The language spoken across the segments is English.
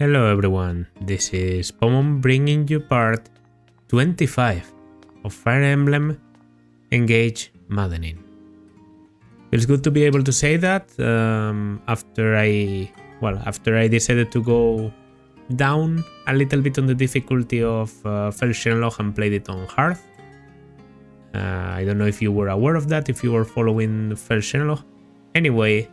Hello everyone, this is Pomon bringing you part 25 of Fire Emblem Engage Maddening. Feels good to be able to say that after I decided to go down a little bit on the difficulty of First Shenlong and played it on hard. I don't know if you were aware of that, if you were following First Shenlong. Anyway,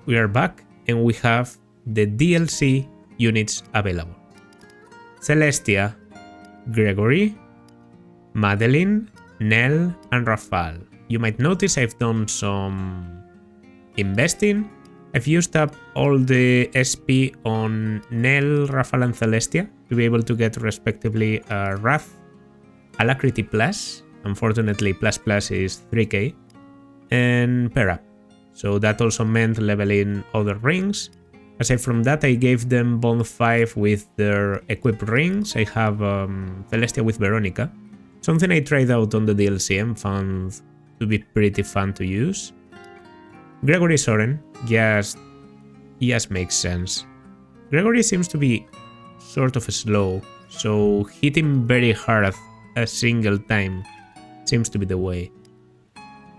we are back and we have the DLC units available. Celestia, Gregory, Madeline, Nell, and Rafal. You might notice I've done some investing. I've used up all the SP on Nell, Rafal, and Celestia to be able to get respectively Wrath, Alacrity Plus, unfortunately Plus Plus is 3k, and Pair Up. So that also meant leveling other rings. Aside from that, I gave them Bond 5 with their equipped rings. I have Celestia with Veronica, something I tried out on the DLC and found to be pretty fun to use. Gregory Soren just makes sense. Gregory seems to be sort of slow, so hitting very hard a single time seems to be the way.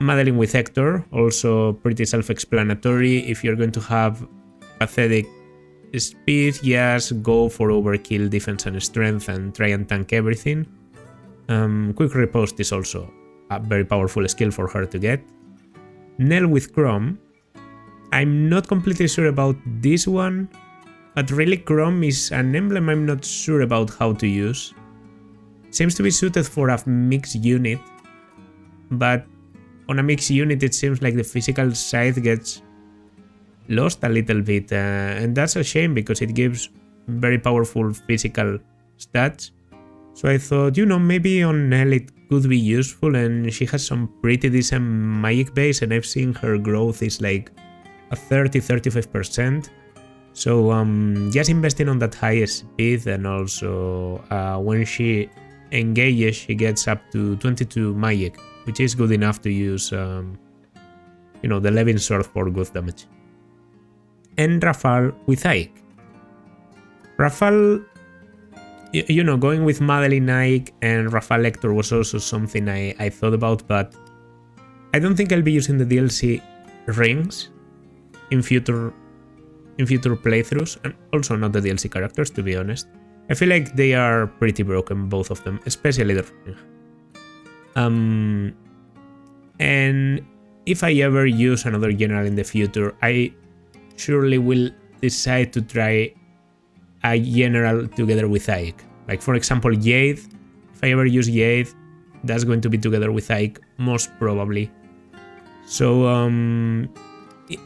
Madeline with Hector, also pretty self-explanatory. If you're going to have pathetic speed, just go for overkill defense and strength and try and tank everything. Quick Riposte is also a very powerful skill for her to get. Nell with Chrome, I'm not completely sure about this one, but really Chrome is an emblem I'm not sure about how to use. Seems to be suited for a mixed unit, but on a mixed unit it seems like the physical side gets lost a little bit, and that's a shame because it gives very powerful physical stats. So I thought, maybe on Nell it could be useful, and she has some pretty decent magic base, and I've seen her growth is like a 30-35%. So just investing on that high speed, and also when she engages she gets up to 22 magic, which is good enough to use the Levin sword for good damage. And Rafal with Ike. Rafal, going with Madeline, Ike, and Rafal Hector was also something I thought about, but I don't think I'll be using the DLC rings in future playthroughs, and also not the DLC characters, to be honest. I feel like they are pretty broken, both of them, especially the ring. And if I ever use another general in the future, I surely will decide to try a general together with Ike. Like for example Jade, if I ever use Jade, that's going to be together with Ike, most probably. So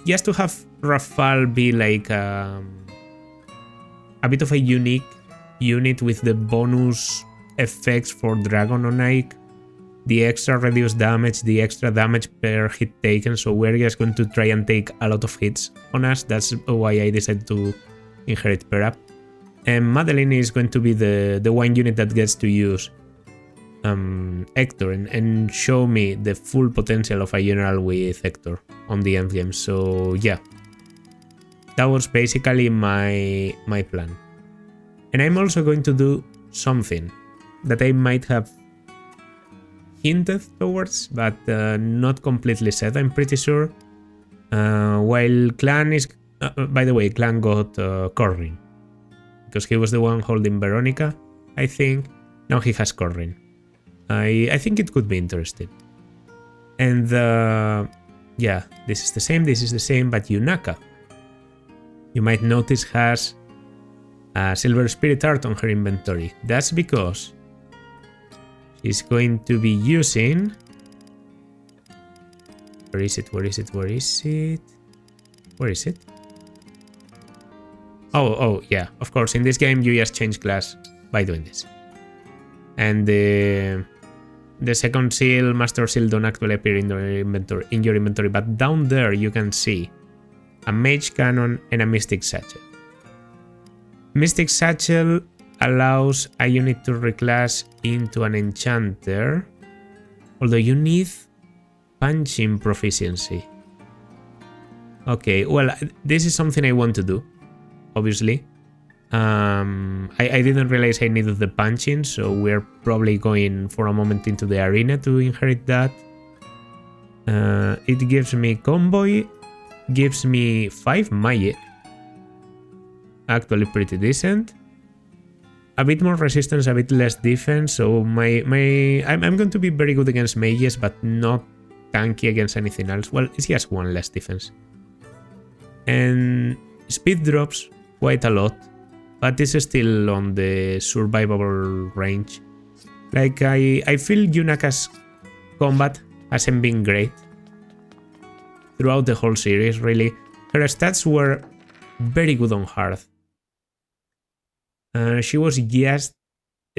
just to have Rafal be like a bit of a unique unit with the bonus effects for Dragon on Ike, the extra reduced damage, the extra damage per hit taken, so we're just going to try and take a lot of hits on us. That's why I decided to inherit Pair Up. And Madeline is going to be the one unit that gets to use Hector and show me the full potential of a general with Hector on the endgame. So yeah, that was basically my plan. And I'm also going to do something that I might have hinted towards, but not completely said, I'm pretty sure. While Clan is... by the way, Clan got Corrin, because he was the one holding Veronica, I think. Now he has Corrin. I think it could be interesting. And yeah, this is the same, but Yunaka, you might notice, has a Silver Spirit Art on her inventory. That's because she's going to be using... Where is it? Oh, yeah, of course, in this game you just change class by doing this. And the second seal, Master Seal, don't actually appear in your inventory, but down there you can see a Mage Cannon and a Mystic Satchel. Mystic Satchel allows a unit to reclass into an enchanter, although you need punching proficiency. Okay, well, this is something I want to do, obviously. I didn't realize I needed the punching, so we're probably going for a moment into the arena to inherit that. It gives me convoy, gives me 5 magic. Actually pretty decent. A bit more resistance, a bit less defense, so I'm going to be very good against mages, but not tanky against anything else. Well, it's just 1 less defense. And speed drops quite a lot, but this is still on the survivable range. Like, I feel Yunaka's combat hasn't been great throughout the whole series, really. Her stats were very good on hard. She was just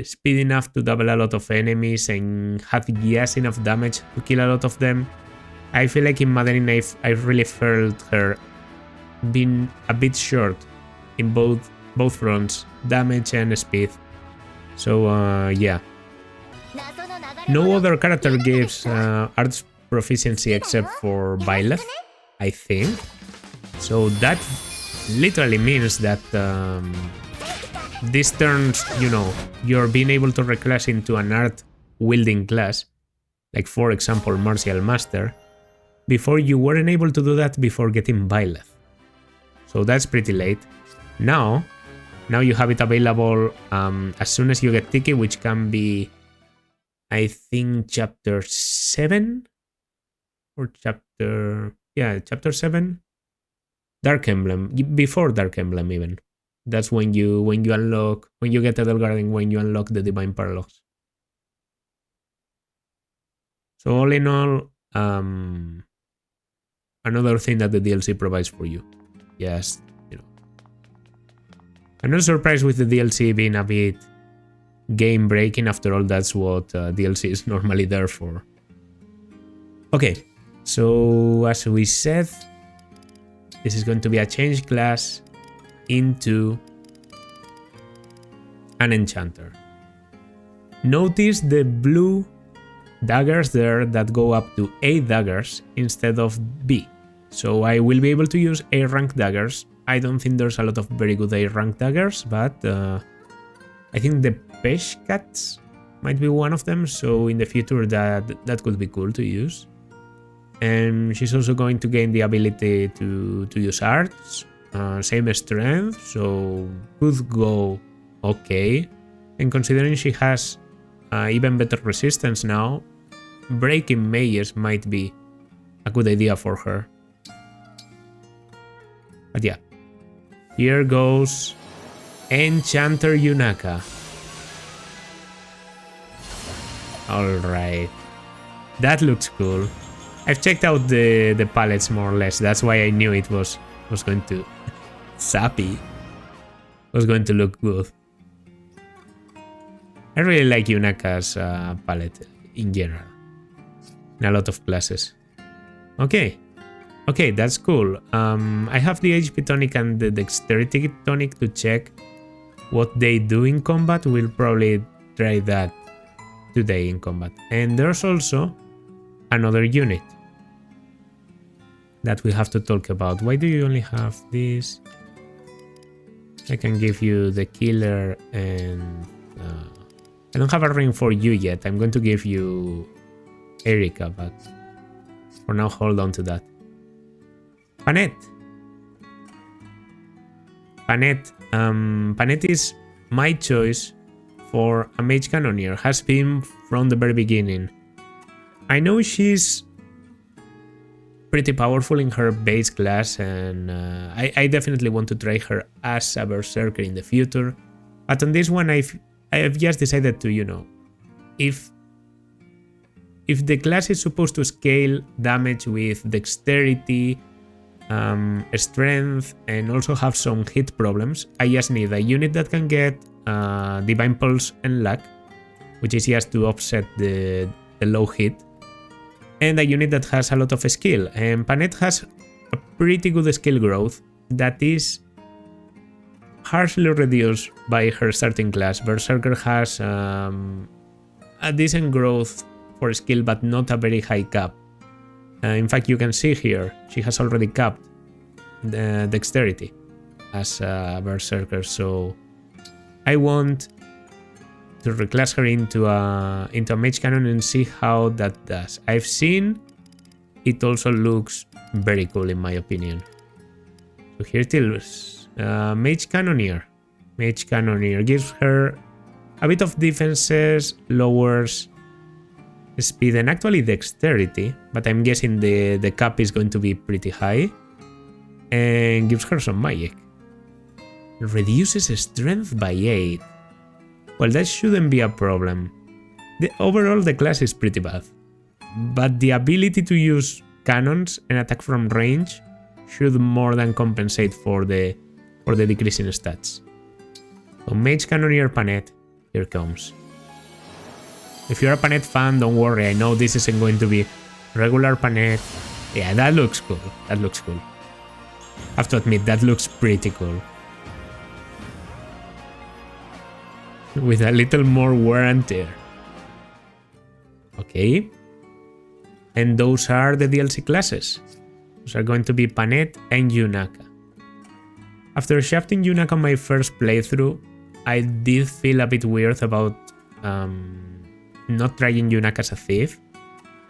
speed enough to double a lot of enemies and had just enough damage to kill a lot of them. I feel like in maddening I really felt her being a bit short in both fronts, damage and speed. So yeah. No other character gives arts proficiency except for Byleth, I think. So that literally means that this turns, you know, you're being able to reclass into an art wielding class, like for example Martial Master, before you weren't able to do that before getting Byleth. So that's pretty late. Now you have it available as soon as you get Tiki, which can be, I think, chapter 7 or chapter 7. Dark Emblem, before Dark Emblem even. That's when you get Edelgard, when you unlock the Divine Paradox. So all in all, another thing that the DLC provides for you. Yes, you know. I'm not surprised with the DLC being a bit game breaking. After all, that's what DLC is normally there for. Okay, so as we said, this is going to be a change class into an enchanter. Notice the blue daggers there that go up to 8 daggers instead of B. So I will be able to use A rank daggers. I don't think there's a lot of very good A rank daggers, but I think the Peshkats might be one of them, so in the future that could be cool to use. And she's also going to gain the ability to use arts, same strength, so could go okay. And considering she has even better resistance now, breaking mages might be a good idea for her. But yeah, here goes Enchanter Yunaka. Alright, that looks cool. I've checked out the palettes more or less, that's why I knew it was going to sappy, was going to look good. I really like Yunaka's palette in general, in a lot of classes. Okay, that's cool. I have the HP tonic and the dexterity tonic to check what they do in combat. We'll probably try that today in combat. And there's also another unit that we have to talk about. Why do you only have this? I can give you the killer, and I don't have a ring for you yet. I'm going to give you Erika, but for now hold on to that. Panette. Panette is my choice for a mage cannoneer, has been from the very beginning. I know she's pretty powerful in her base class, and I definitely want to try her as a berserker in the future. But on this one, I've just decided to, you know, if the class is supposed to scale damage with dexterity, strength, and also have some hit problems, I just need a unit that can get Divine Pulse and Luck, which is just to offset the low hit, and a unit that has a lot of skill. And Panette has a pretty good skill growth that is harshly reduced by her starting class. Berserker has a decent growth for skill, but not a very high cap. In fact, you can see here, she has already capped the dexterity as a berserker, so I want to reclass her into a mage cannon and see how that does. I've seen it also looks very cool in my opinion. So here it is. Mage Cannoneer. Mage Cannoneer gives her a bit of defenses, lowers speed and actually dexterity, but I'm guessing the cap is going to be pretty high, and gives her some magic. Reduces strength by 8. Well, that shouldn't be a problem. Overall, the class is pretty bad, but the ability to use cannons and attack from range should more than compensate for the decrease in stats. So Mage Cannoneer Panette, here comes. If you're a Panette fan, don't worry, I know this isn't going to be regular Panette. Yeah, that looks cool. That looks cool. I have to admit, that looks pretty cool. With a little more wear and tear. Okay. And those are the DLC classes. Those are going to be Panette and Yunaka. After shafting Yunaka on my first playthrough, I did feel a bit weird about not trying Yunaka as a thief.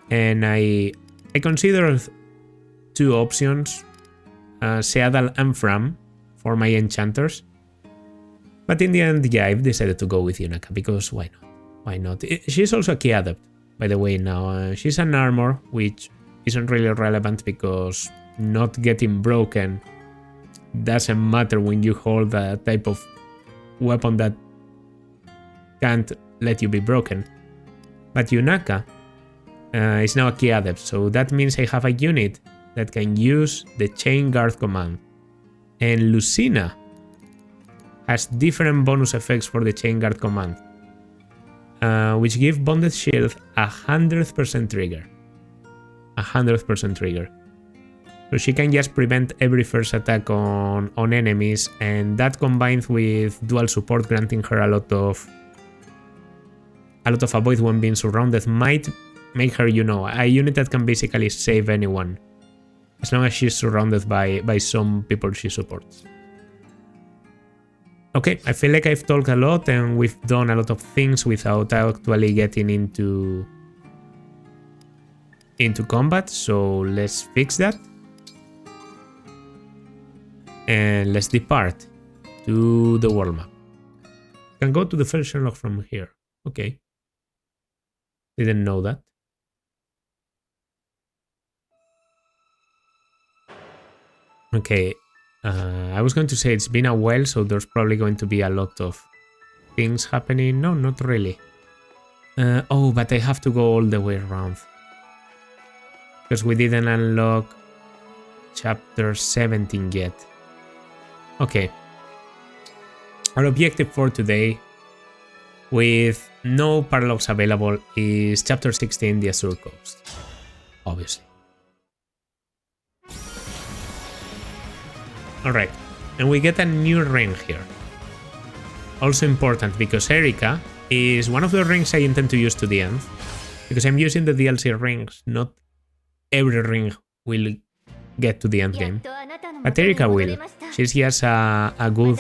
And I considered two options, Seadal and Fram, for my enchanters. But in the end, yeah, I've decided to go with Yunaka because why not? Why not? She's also a key adept, by the way, now. She's an armor, which isn't really relevant because not getting broken doesn't matter when you hold a type of weapon that can't let you be broken. But Yunaka is now a key adept, so that means I have a unit that can use the Chain Guard command. And Lucina has different bonus effects for the Chain Guard command, which give Bonded Shield 100% trigger. 100% trigger. So she can just prevent every first attack on enemies, and that combined with dual support granting her a lot of avoid when being surrounded might make her, you know, a unit that can basically save anyone as long as she's surrounded by some people she supports. Okay, I feel like I've talked a lot and we've done a lot of things without actually getting into combat, so let's fix that. And let's depart to the world map. Can go to the first Sherlock from here. Okay. Didn't know that. Okay. I was going to say it's been a while, so there's probably going to be a lot of things happening. No, not really. Oh, but I have to go all the way around. Because we didn't unlock chapter 17 yet. Okay. Our objective for today, with no paralogs available, is chapter 16, the Azure Coast. Obviously. Alright, and we get a new ring here. Also important because Erika is one of the rings I intend to use to the end. Because I'm using the DLC rings, not every ring will get to the end game. But Erika will. She's just a good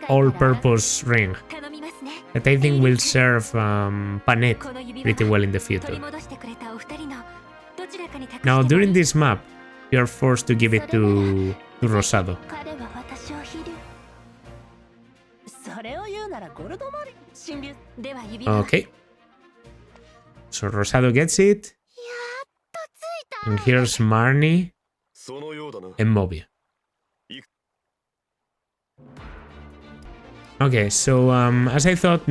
all-purpose ring that I think will serve Panette pretty well in the future. Now, during this map, you're forced to give it to Rosado. Okay. So Rosado gets it. And here's Marnie and Moby. Okay, so as I thought,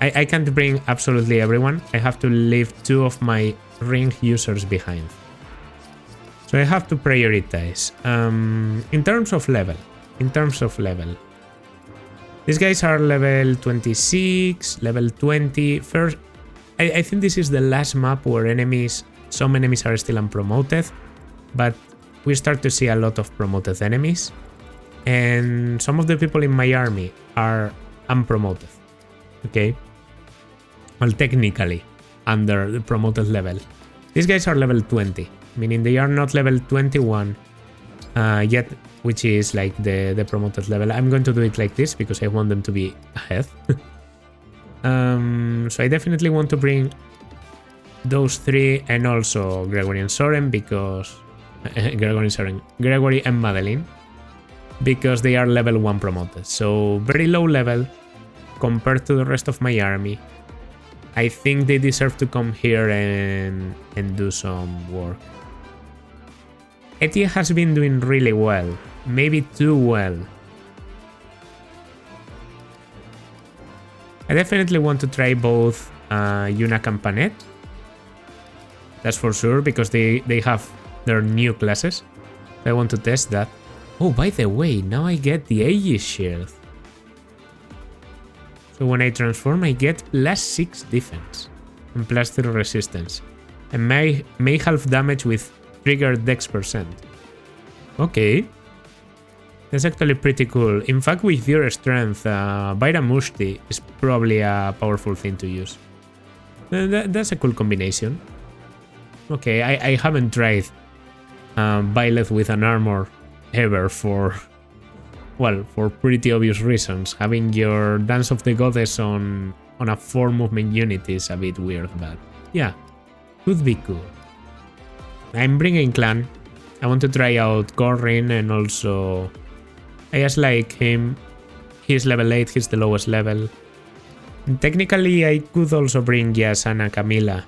I can't bring absolutely everyone. I have to leave 2 of my ring users behind. So I have to prioritize. In terms of level, these guys are level 26, level 20. First, I think this is the last map where some enemies are still unpromoted, but we start to see a lot of promoted enemies. And some of the people in my army are unpromoted. Okay? Well, technically, under the promoted level. These guys are level 20, meaning they are not level 21 yet which is like the promoted level. I'm going to do it like this because I want them to be ahead. So I definitely want to bring those three and also Gregory and Soren because Gregory and Madeline because they are level 1 promoted. So very low level compared to the rest of my army. I think they deserve to come here and do some work. Etienne has been doing really well, maybe too well. I definitely want to try both Yunak and Panet. That's for sure, because they have their new classes. I want to test that. Oh, by the way, now I get the Aegis shield. So when I transform, I get +6 defense and +3 resistance. And may half damage with triggered dex %. Okay. That's actually pretty cool. In fact, with your strength, Bayram Mushti is probably a powerful thing to use. That's a cool combination. Okay, I haven't tried Byleth with an armor ever for pretty obvious reasons. Having your Dance of the Goddess on a 4 movement unit is a bit weird, but yeah, could be cool. I'm bringing Clan. I want to try out Corrin, and also I just like him. He's level 8, he's the lowest level. And technically, I could also bring Yasana Camila.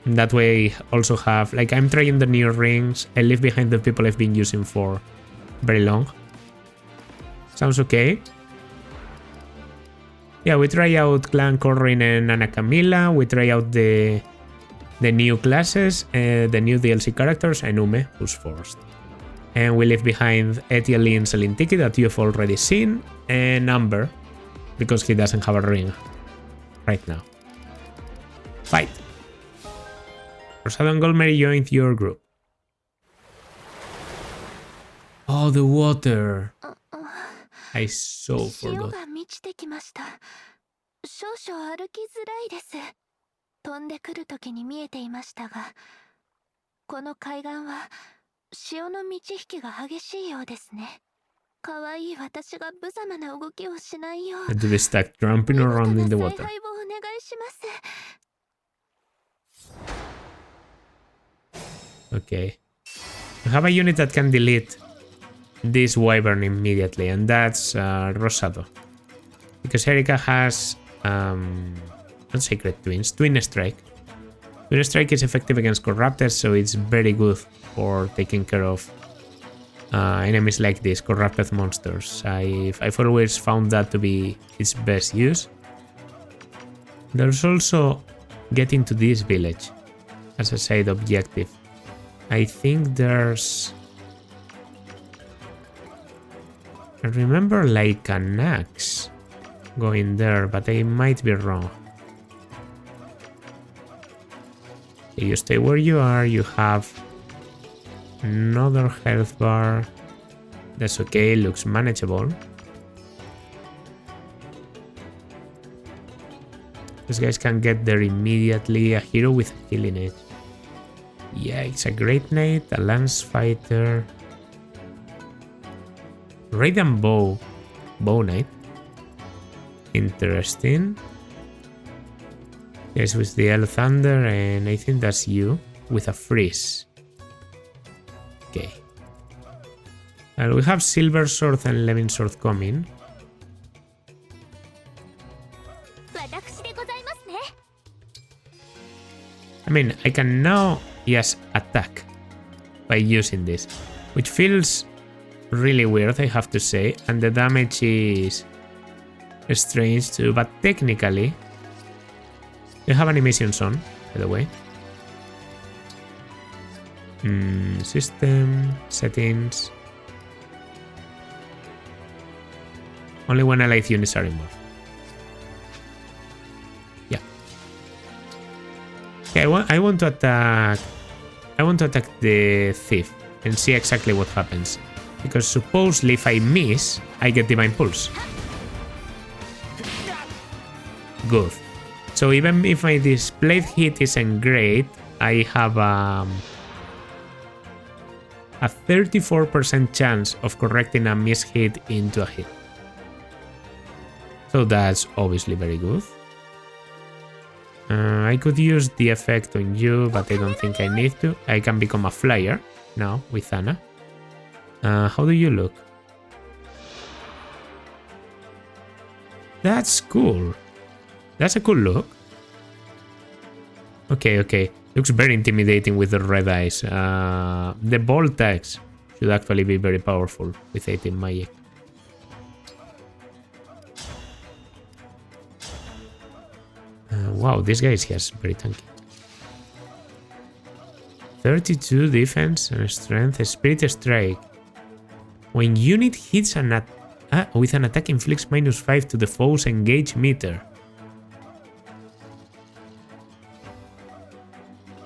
That way, also have, like, I'm trying the new rings. I leave behind the people I've been using for very long. Sounds okay. Yeah, we try out Clan Corrin and Ana Camila. We try out the new classes, the new DLC characters, and Ume, who's forced. And we leave behind Etiali and Selintiki that you've already seen, and Amber, because he doesn't have a ring right now. Fight! Rosado and Goldmary joined your group. Oh, the water! I so forgot. 飛んでくる時に見えていましたが、この海岸は潮の満ち引きが激しいようですね。可愛い私が無様な動きをしないよう。And to be stuck jumping around in the water. 再配をお願いします。 Okay. We have a unit that can delete this wyvern immediately, and that's Rosado. Because Erika has not Sacred Twins, Twin Strike. Twin Strike is effective against Corrupted, so it's very good for taking care of enemies like this, Corrupted monsters. I've always found that to be its best use. There's also getting to this village as a side objective. I think there's... I remember like an axe going there, but I might be wrong. You stay where you are, you have another health bar. That's okay, looks manageable. These guys can get there immediately. A hero with a healing edge. Yeah, it's a Great Knight, a Lance Fighter. Radiant Bow. Bow Knight. Interesting. Yes, with the Yellow Thunder, and I think that's you, with a freeze. Okay. And we have Silver Sword and Levin Sword coming. I mean, I can now, yes, attack by using this, which feels really weird, I have to say, and the damage is strange too, but technically... You have animations on, by the way. System, settings. Only when allied units are involved. Yeah. Okay, I want to attack. I want to attack the thief and see exactly what happens. Because supposedly if I miss, I get Divine Pulse. Good. So even if my displayed hit isn't great, I have a 34% chance of correcting a mishit into a hit. So that's obviously very good. I could use the effect on you, but I don't think I need to. I can become a flyer now with Anna. How do you look? That's cool. That's a cool look. Okay, okay. Looks very intimidating with the red eyes. The bolt tags should actually be very powerful with 18 magic. Wow, this guy is very tanky. 32 defense and strength. Spirit strike. When unit hits with an attack, inflicts -5 to the foe's engage meter.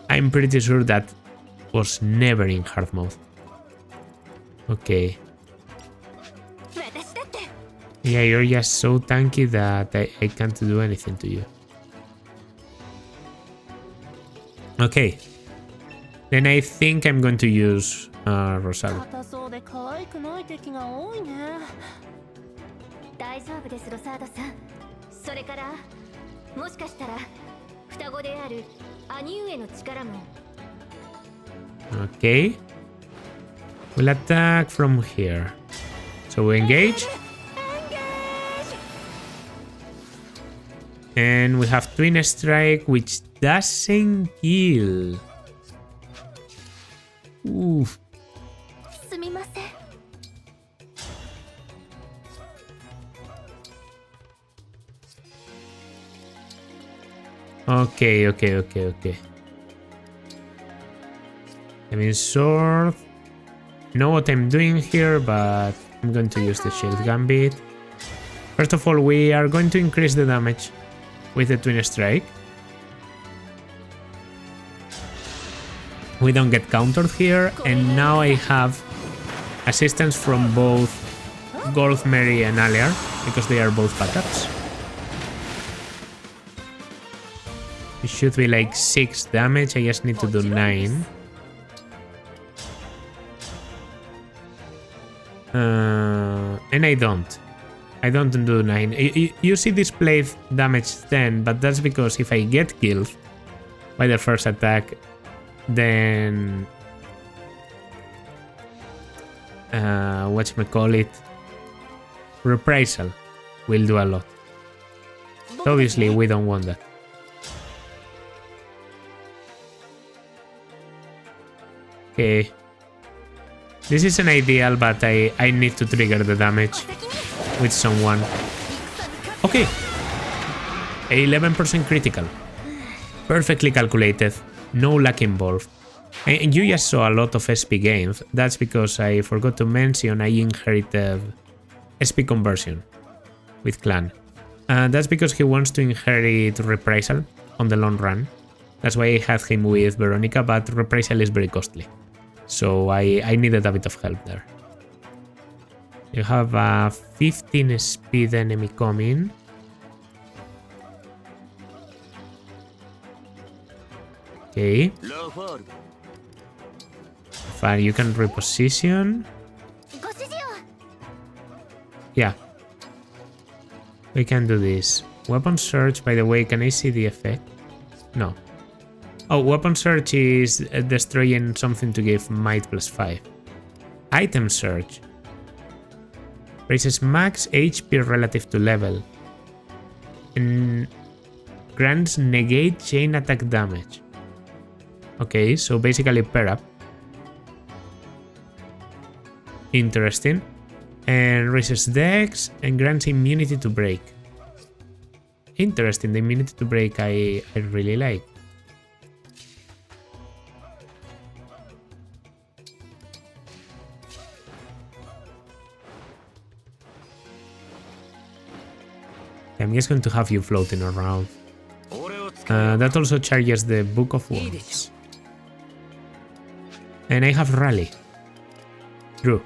I'm pretty sure that was never in hard mode. Okay. Yeah, you're just so tanky that I can't do anything to you. Okay. Then I think I'm going to use Rosario. Okay. We'll attack from here. So we engage. And we have Twin Strike, which doesn't kill. Oof. Okay. I mean, sword. Know what I'm doing here, but I'm going to use the shield gambit. First of all, we are going to increase the damage with the Twin Strike. We don't get countered here, and now I have assistance from both Goldmary and Aliar, because they are both backups. It should be like 6 damage, I just need to do 9. And I don't do 9. You see displayed damage 10, but that's because if I get killed by the first attack, then whatchamacallit, reprisal will do a lot. So obviously we don't want that. Okay. This isn't ideal, but I need to trigger the damage with someone. Okay. 11% critical. Perfectly calculated. No luck involved. And you just saw a lot of SP gains. That's because I forgot to mention I inherited SP conversion with Clan. That's because he wants to inherit Reprisal on the long run. That's why I had him with Veronica, but Reprisal is very costly. So I needed a bit of help there. You have a 15 speed enemy coming. Okay. Fine, you can reposition. Yeah. We can do this. Weapon search, by the way, can I see the effect? No. Oh, weapon search is destroying something to give might +5. Item search. Raises max HP relative to level. And grants negate chain attack damage. Okay, so basically pair up. Interesting. And raises dex and grants immunity to break. Interesting, the immunity to break I really like. I'm just going to have you floating around. That also charges the Book of Wounds. And I have Rally. True.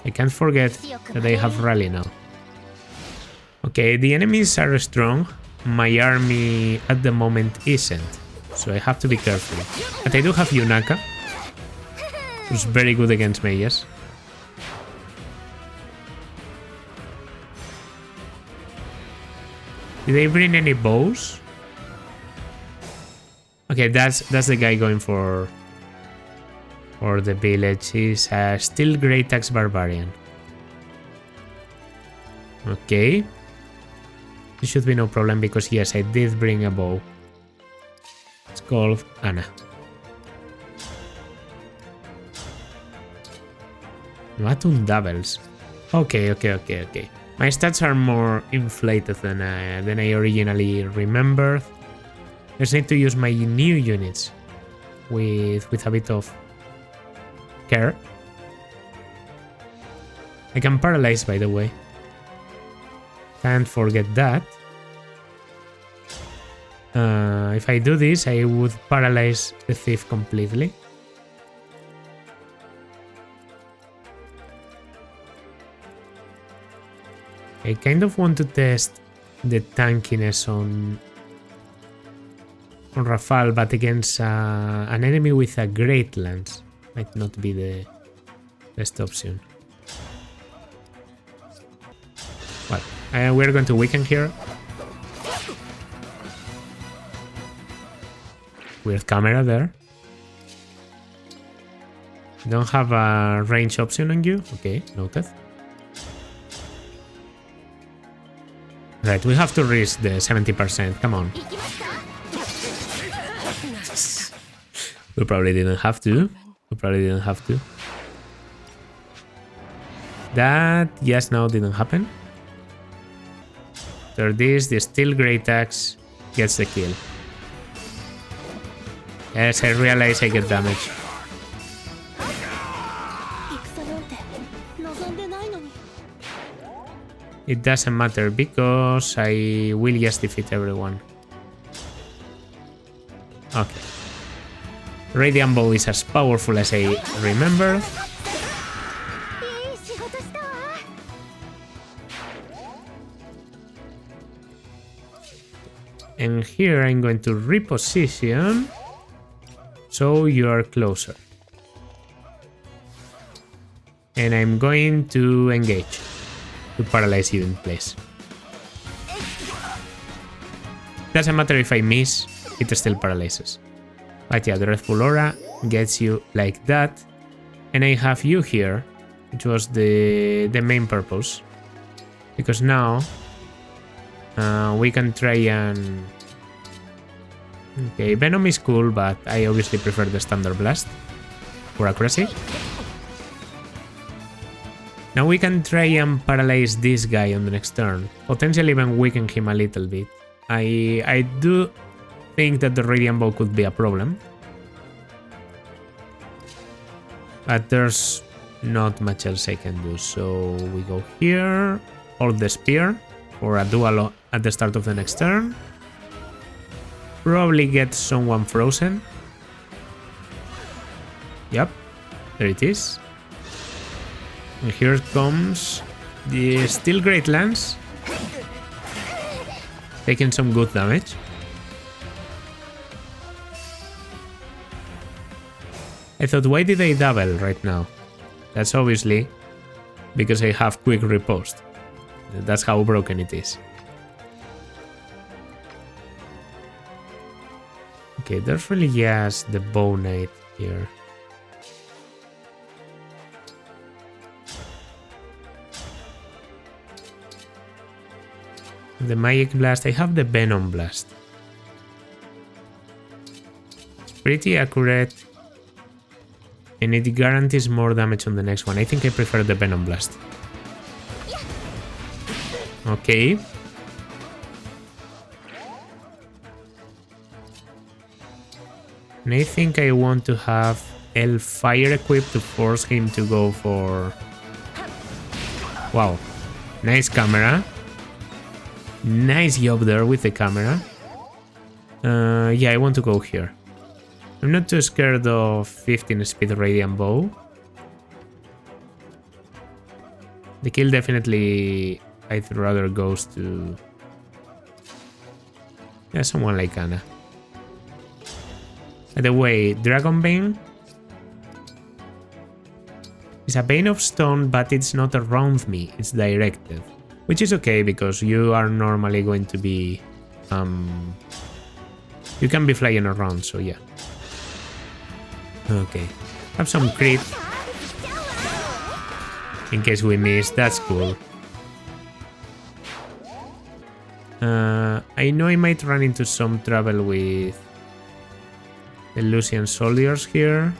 I can't forget that I have Rally now. Okay, the enemies are strong. My army at the moment isn't. So I have to be careful. But I do have Yunaka. was very good against mages. Did they bring any bows? Okay, that's the guy going for the village. He's a still Great Axe Barbarian. Okay. It should be no problem because yes, I did bring a bow. It's called Anna. Matun doubles. Okay. My stats are more inflated than I originally remembered. Just need to use my new units with a bit of care. I can paralyze, by the way. Can't forget that. If I do this, I would paralyze the thief completely. I kind of want to test the tankiness on Rafal, but against an enemy with a great lance might not be the best option. Well, we're going to weaken here. Weird camera there. Don't have a range option on you. Okay, noted. Right, we have to reach the 70%. Come on. We probably didn't have to. That, yes, no, didn't happen. After this, the Steel Great Axe gets the kill. Yes, I realize I get damage. It doesn't matter because I will just defeat everyone. Okay. Radiant Bow is as powerful as I remember. And here I'm going to reposition so you are closer. And I'm going to engage to paralyze you in place. Doesn't matter if I miss, it still paralyzes. But yeah, the Dreadful Aura gets you like that. And I have you here, which was the main purpose. Because now we can try and... Okay, Venom is cool, but I obviously prefer the Standard Blast for accuracy. Now we can try and paralyze this guy on the next turn. Potentially even weaken him a little bit. I do think that the Radiant Bow could be a problem. But there's not much else I can do. So we go here. Hold the Spear for a duel at the start of the next turn. Probably get someone frozen. Yep, there it is. And here comes the Steel Great Lance. Taking some good damage. I thought, why did I double right now? That's obviously because I have quick riposte. That's how broken it is. Okay, there's really just the Bow Knight here. The Magic Blast, I have the Venom Blast. It's pretty accurate. And it guarantees more damage on the next one. I think I prefer the Venom Blast. Okay. And I think I want to have El Fire equipped to force him to go for... Wow. Nice camera. Nice job there with the camera. Yeah, I want to go here. I'm not too scared of 15 speed Radiant Bow. The kill definitely, I'd rather goes to... Yeah, someone like Anna. By the way, Dragon Bane It's a vein of stone, but it's not around me, it's directed. Which is okay, because you are normally going to be... you can be flying around, so yeah. Okay. Have some crit. In case we miss, that's cool. I know I might run into some trouble with the Lucian soldiers here.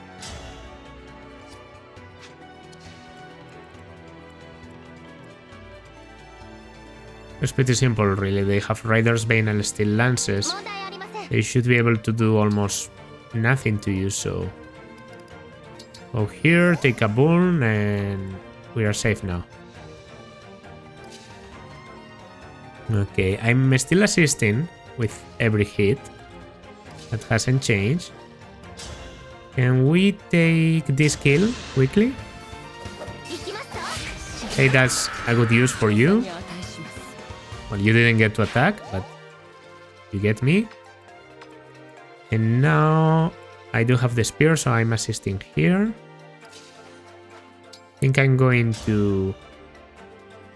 It's pretty simple, really. They have Rider's Bane and Steel Lances. They should be able to do almost nothing to you, so... Go here, take a burn, and we are safe now. Okay, I'm still assisting with every hit. That hasn't changed. Can we take this kill quickly? Say that's a good use for you. Well, you didn't get to attack, but you get me. And now I do have the spear, so I'm assisting here. I think I'm going to...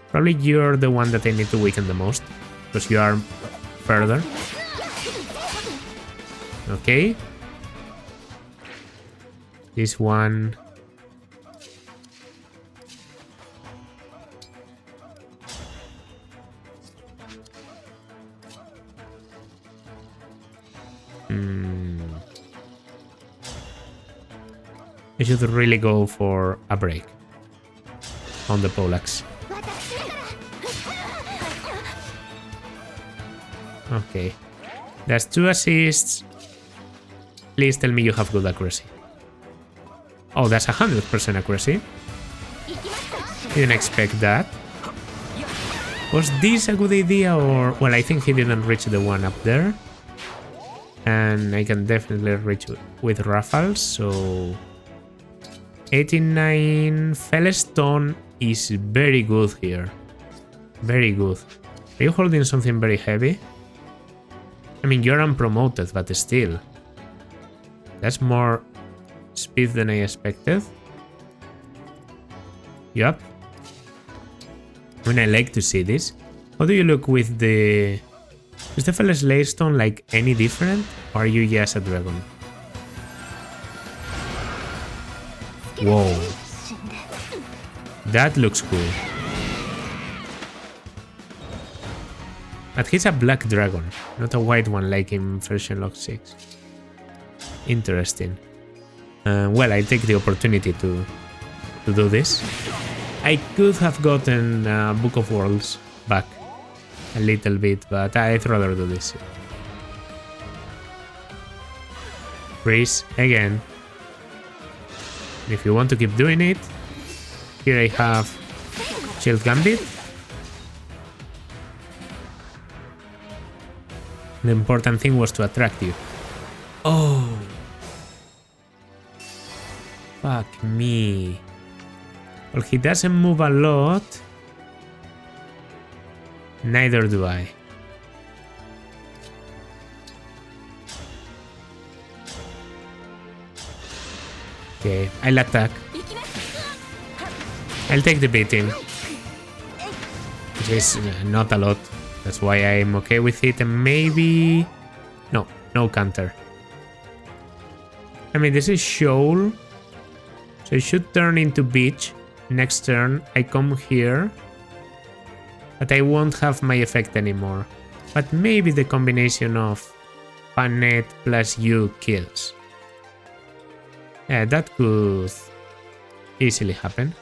Probably you're the one that I need to weaken the most, because you are further. Okay. This one... I should really go for a break on the poleaxe. Okay. That's 2 assists. Please tell me you have good accuracy. Oh, that's 100% accuracy. Didn't expect that. Was this a good idea or... Well, I think he didn't reach the one up there. And I can definitely reach with Raffles, so... 89 Felstone is very good here. Very good. Are you holding something very heavy? I mean, you're unpromoted, but still. That's more speed than I expected. Yup. I mean, I like to see this. How do you look with the... Is the Felstone like any different? Or are you just a dragon? Whoa. That looks cool. But he's a black dragon, not a white one like in version log 6. Interesting. Well, I take the opportunity to do this. I could have gotten Book of Worlds back a little bit, but I'd rather do this. Freeze again. If you want to keep doing it, here I have Shield Gambit. The important thing was to attract you. Oh! Fuck me. Well, he doesn't move a lot. Neither do I. Okay, I'll attack. I'll take the beating. Which is not a lot. That's why I'm okay with it. And maybe... No counter. I mean, this is Shoal. So it should turn into Beach. Next turn, I come here. But I won't have my effect anymore. But maybe the combination of Panet plus you kills. Yeah, that could easily happen.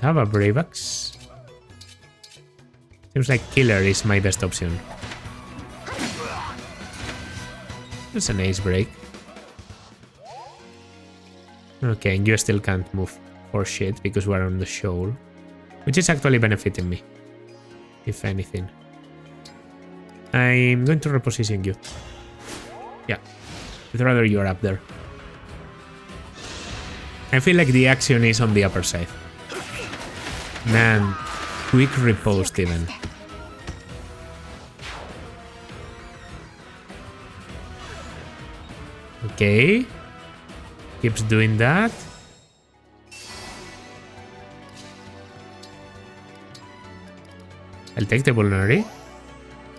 I have a Brave Axe. Seems like Killer is my best option. That's an ace break. Okay, and you still can't move for shit because we're on the shoal. Which is actually benefiting me, if anything. I'm going to reposition you. Yeah, I'd rather you're up there. I feel like the action is on the upper side. Man, quick riposte even. Okay. Keeps doing that. I'll take the vulnerary.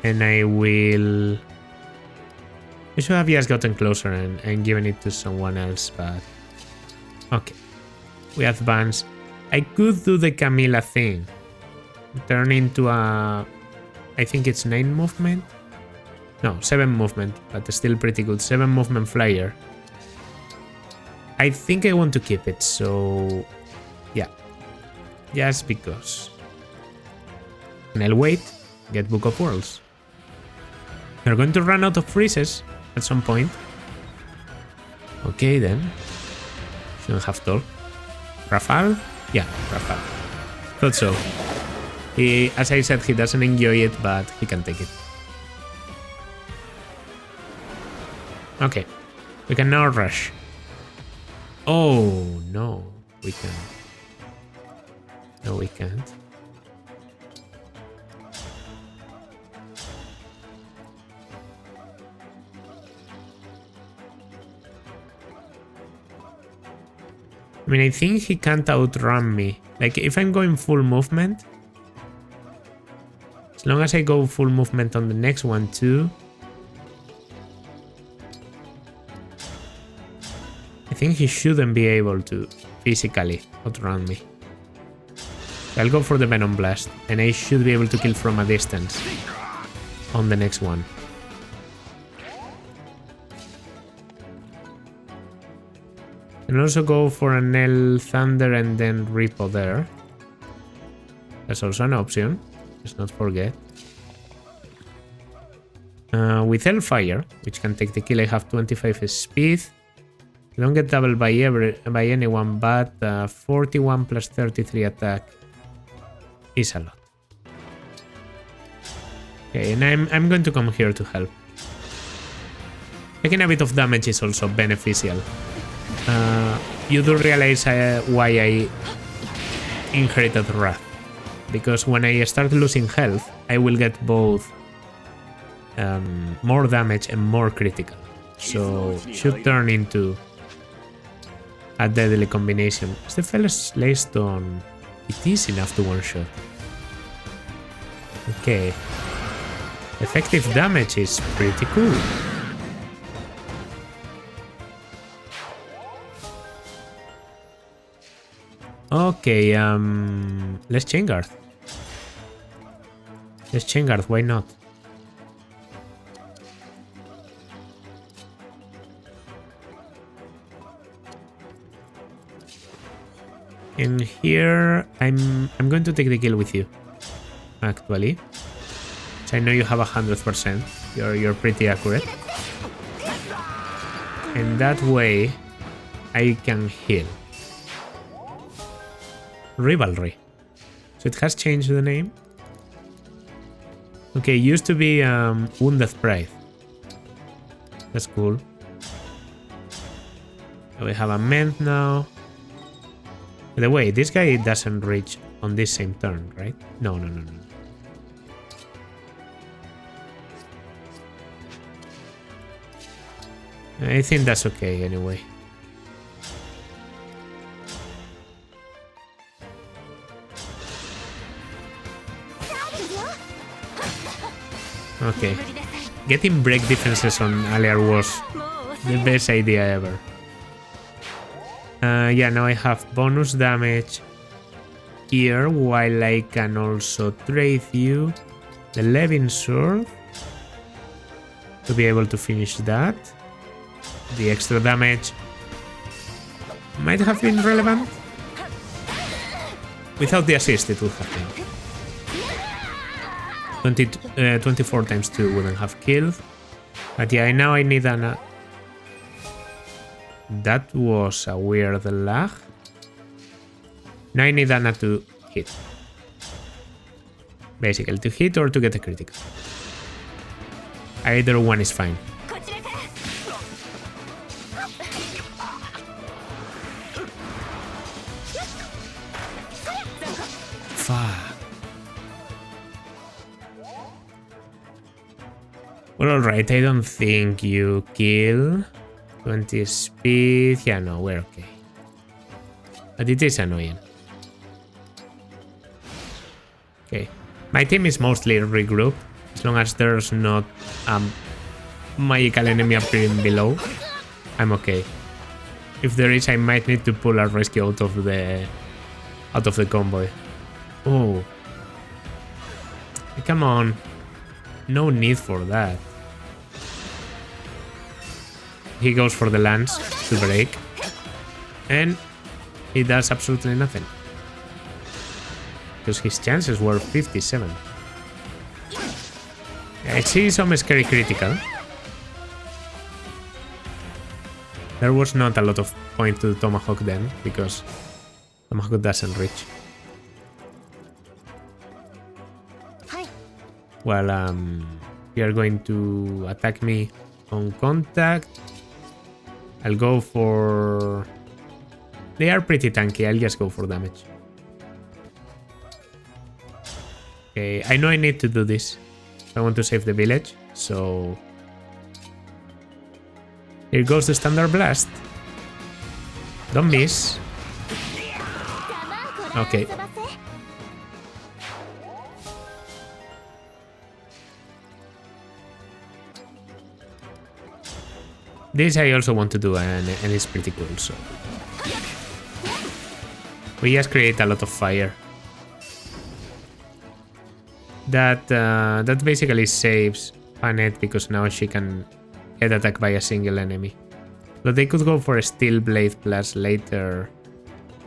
And I will... I should have just gotten closer and given it to someone else, but... Okay. We advance. I could do the Camilla thing. Turn into a... I think it's 9 movement? No, 7 movement, but still pretty good. 7 movement flyer. I think I want to keep it, so... Yeah. Just because. And I'll wait. Get Book of Worlds. We're going to run out of freezes at some point. Okay, then. Shouldn't have told. Rafal? Yeah, Rafal. Thought so. He, as I said, he doesn't enjoy it, but he can take it. Okay. We can now rush. Oh, no. We can't. No, we can't. I mean, I think he can't outrun me. Like, if I'm going full movement, as long as I go full movement on the next one too, I think he shouldn't be able to physically outrun me. I'll go for the Venom Blast, and I should be able to kill from a distance on the next one. And also go for an L Thunder and then Repo there. That's also an option. Let's not forget. With Hellfire, which can take the kill, I have 25 speed. I don't get doubled by anyone, but 41 plus 33 attack is a lot. Okay, and I'm going to come here to help. Taking a bit of damage is also beneficial. You do realize why I inherited Wrath. Because when I start losing health, I will get both more damage and more critical. So should turn into a deadly combination. Is the Fella's Slaystone? It is enough to one-shot. Okay. Effective damage is pretty cool. Okay, let's chain guard. Let's chain guard, why not? And here I'm going to take the kill with you. Actually. So I know you have 100%. You're pretty accurate. And that way I can heal. Rivalry. So it has changed the name. Okay, it used to be Wounded Pride. That's cool. So we have a Ment now. By the way, this guy doesn't reach on this same turn, right? No. I think that's okay anyway. Okay. Getting break defenses on Aliar was the best idea ever. Yeah, now I have bonus damage here, while I can also trade you the Levin Sword to be able to finish that. The extra damage might have been relevant. Without the assist, it would have been. 24 times 2 wouldn't have killed. But yeah, now I need an... That was a weird lag. Now I need Anna to hit. Basically, to hit or to get a critical. Either one is fine. Fuck. Well, alright, I don't think you kill. 20 speed. Yeah, no, we're okay. But it is annoying. Okay. My team is mostly regrouped. As long as there's not a magical enemy appearing below, I'm okay. If there is, I might need to pull a rescue out of the convoy. Oh. Come on. No need for that. He goes for the lance to break. And he does absolutely nothing. Because his chances were 57. I see some scary critical. There was not a lot of point to the Tomahawk then, because Tomahawk doesn't reach. Well, you are going to attack me on contact. I'll go for... They are pretty tanky, I'll just go for damage. Okay, I know I need to do this. I want to save the village, so... Here goes the standard blast. Don't miss. Okay. This I also want to do, and it's pretty cool, so... We just create a lot of fire. That basically saves Panet, because now she can get attacked by a single enemy. But they could go for a Steel Blade plus later...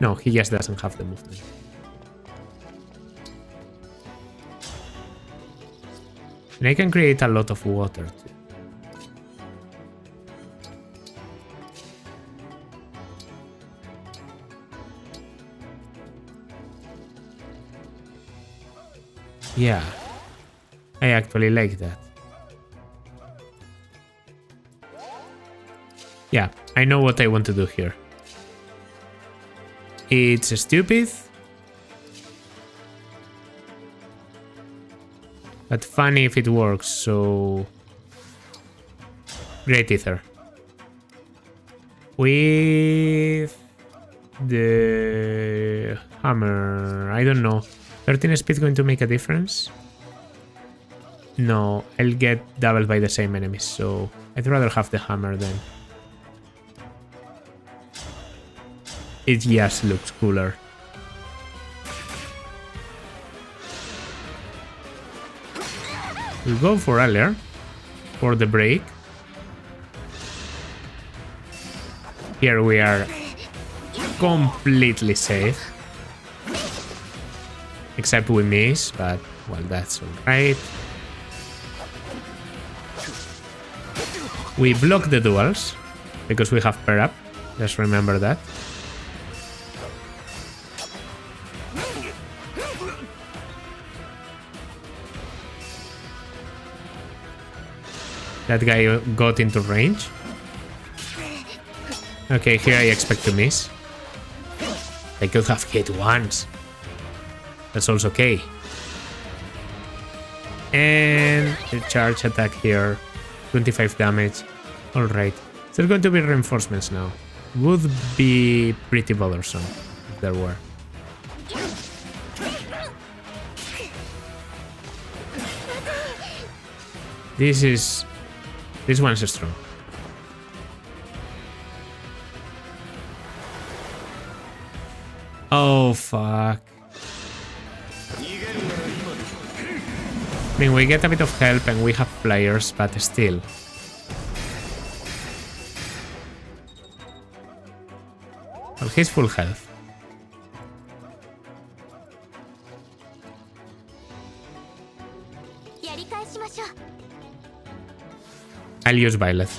No, he just doesn't have the movement. And I can create a lot of water too. Yeah, I actually like that. Yeah, I know what I want to do here. It's stupid, but funny if it works, so... Great Ether. With the hammer, I don't know. 13 speed going to make a difference? No, I'll get doubled by the same enemies, so I'd rather have the hammer then. It just looks cooler. We'll go for earlier, for the break. Here we are completely safe. Except we miss, but well, that's alright. We block the duels because we have pair up. Just remember that. That guy got into range. Okay, here I expect to miss. I could have hit once. That's also okay. And the charge attack here. 25 damage. Alright. There's going to be reinforcements now. Would be pretty bothersome if there were. This one's strong. Oh fuck. I mean, we get a bit of help and we have flyers, but still. Well, he's full health. I'll use Violet.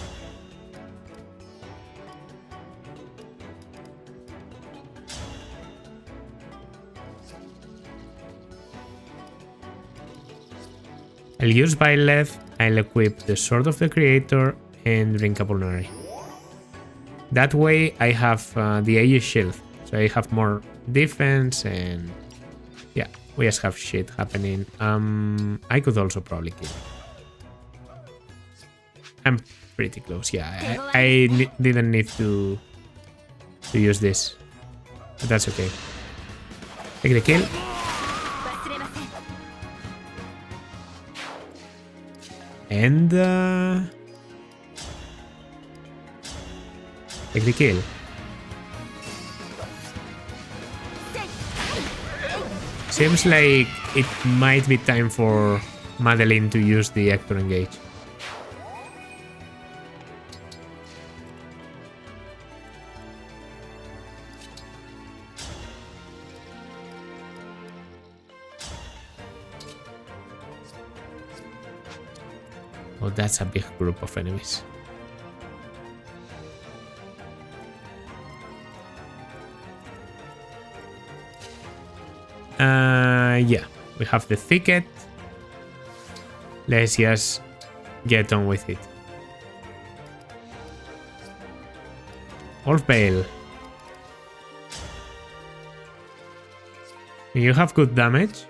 I'll use Violet, I'll equip the Sword of the Creator and Drink a Vulnerary. That way I have the AE shield, so I have more defense and... Yeah, we just have shit happening. I could also probably kill. pretty close. Yeah, I didn't need to use this. But that's okay. Take the kill. And take the kill. Seems like it might be time for Madeline to use the actor engage. Oh, that's a big group of enemies. Yeah, we have the thicket. Let's just get on with it. Wolf Bale. You have good damage.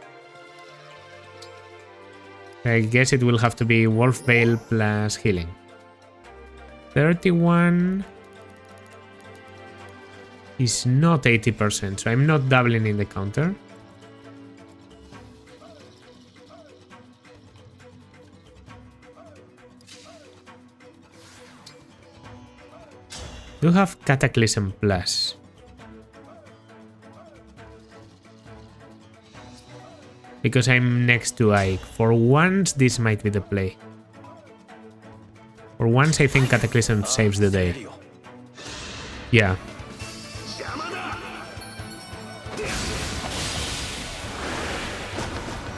I guess it will have to be Wolf Bale plus healing. 31 is not 80%, so I'm not doubling in the counter. Do have Cataclysm Plus. Because I'm next to Ike. For once, this might be the play. For once, I think Cataclysm saves the day. Yeah.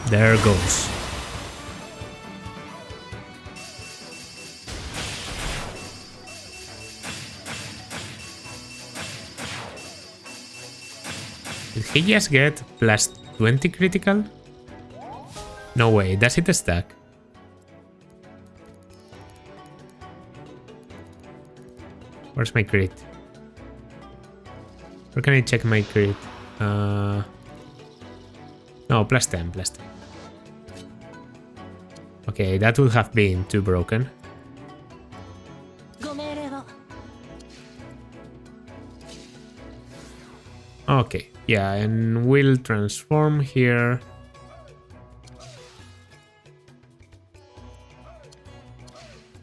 There goes. Did he just get plus 20 critical? No way, does it stack? Where's my crit? Where can I check my crit? No, plus 10, plus 10. Okay, that would have been too broken. Okay, yeah, and we'll transform here.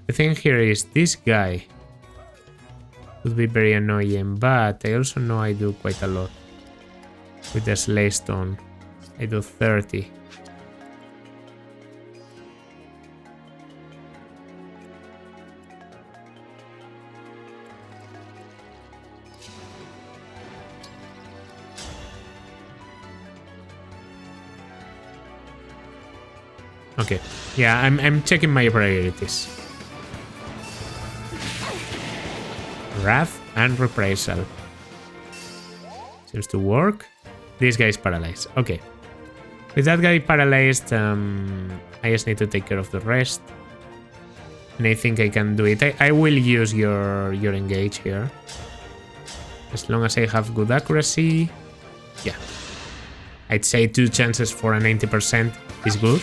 The thing here is this guy would be very annoying, but I also know I do quite a lot with the Slay Stone. I do 30. Okay, yeah, I'm checking my priorities. Wrath and Reprisal. Seems to work. This guy is paralyzed. Okay. With that guy paralyzed, I just need to take care of the rest. And I think I can do it. I will use your engage here. As long as I have good accuracy. Yeah. I'd say 2 chances for a 90% is good.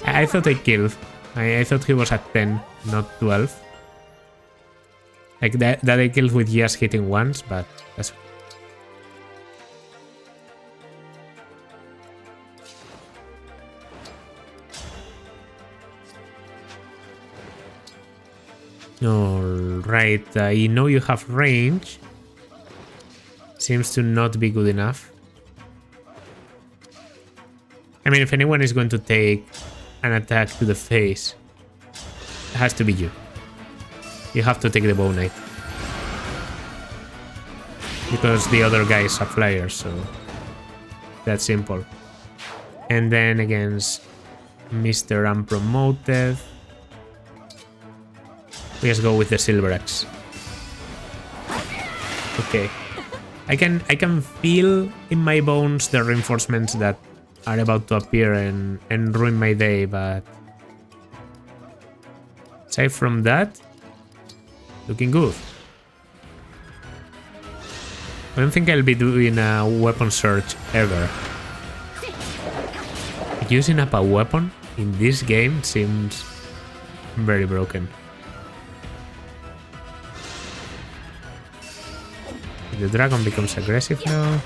I thought I killed. I thought he was at 10, not 12. Like that I killed with just hitting once, but that's... Alright, I know you have range. Seems to not be good enough. I mean, if anyone is going to take an attack to the face, it has to be you. You have to take the Bow Knight. Because the other guy is a flyer, so that's simple. And then against Mr. Unpromoted, we just go with the Silver Axe. Okay. I can feel in my bones the reinforcements that are about to appear and ruin my day, but aside from that, looking good. I don't think I'll be doing a weapon search ever. Using up a weapon in this game seems very broken. The dragon becomes aggressive now.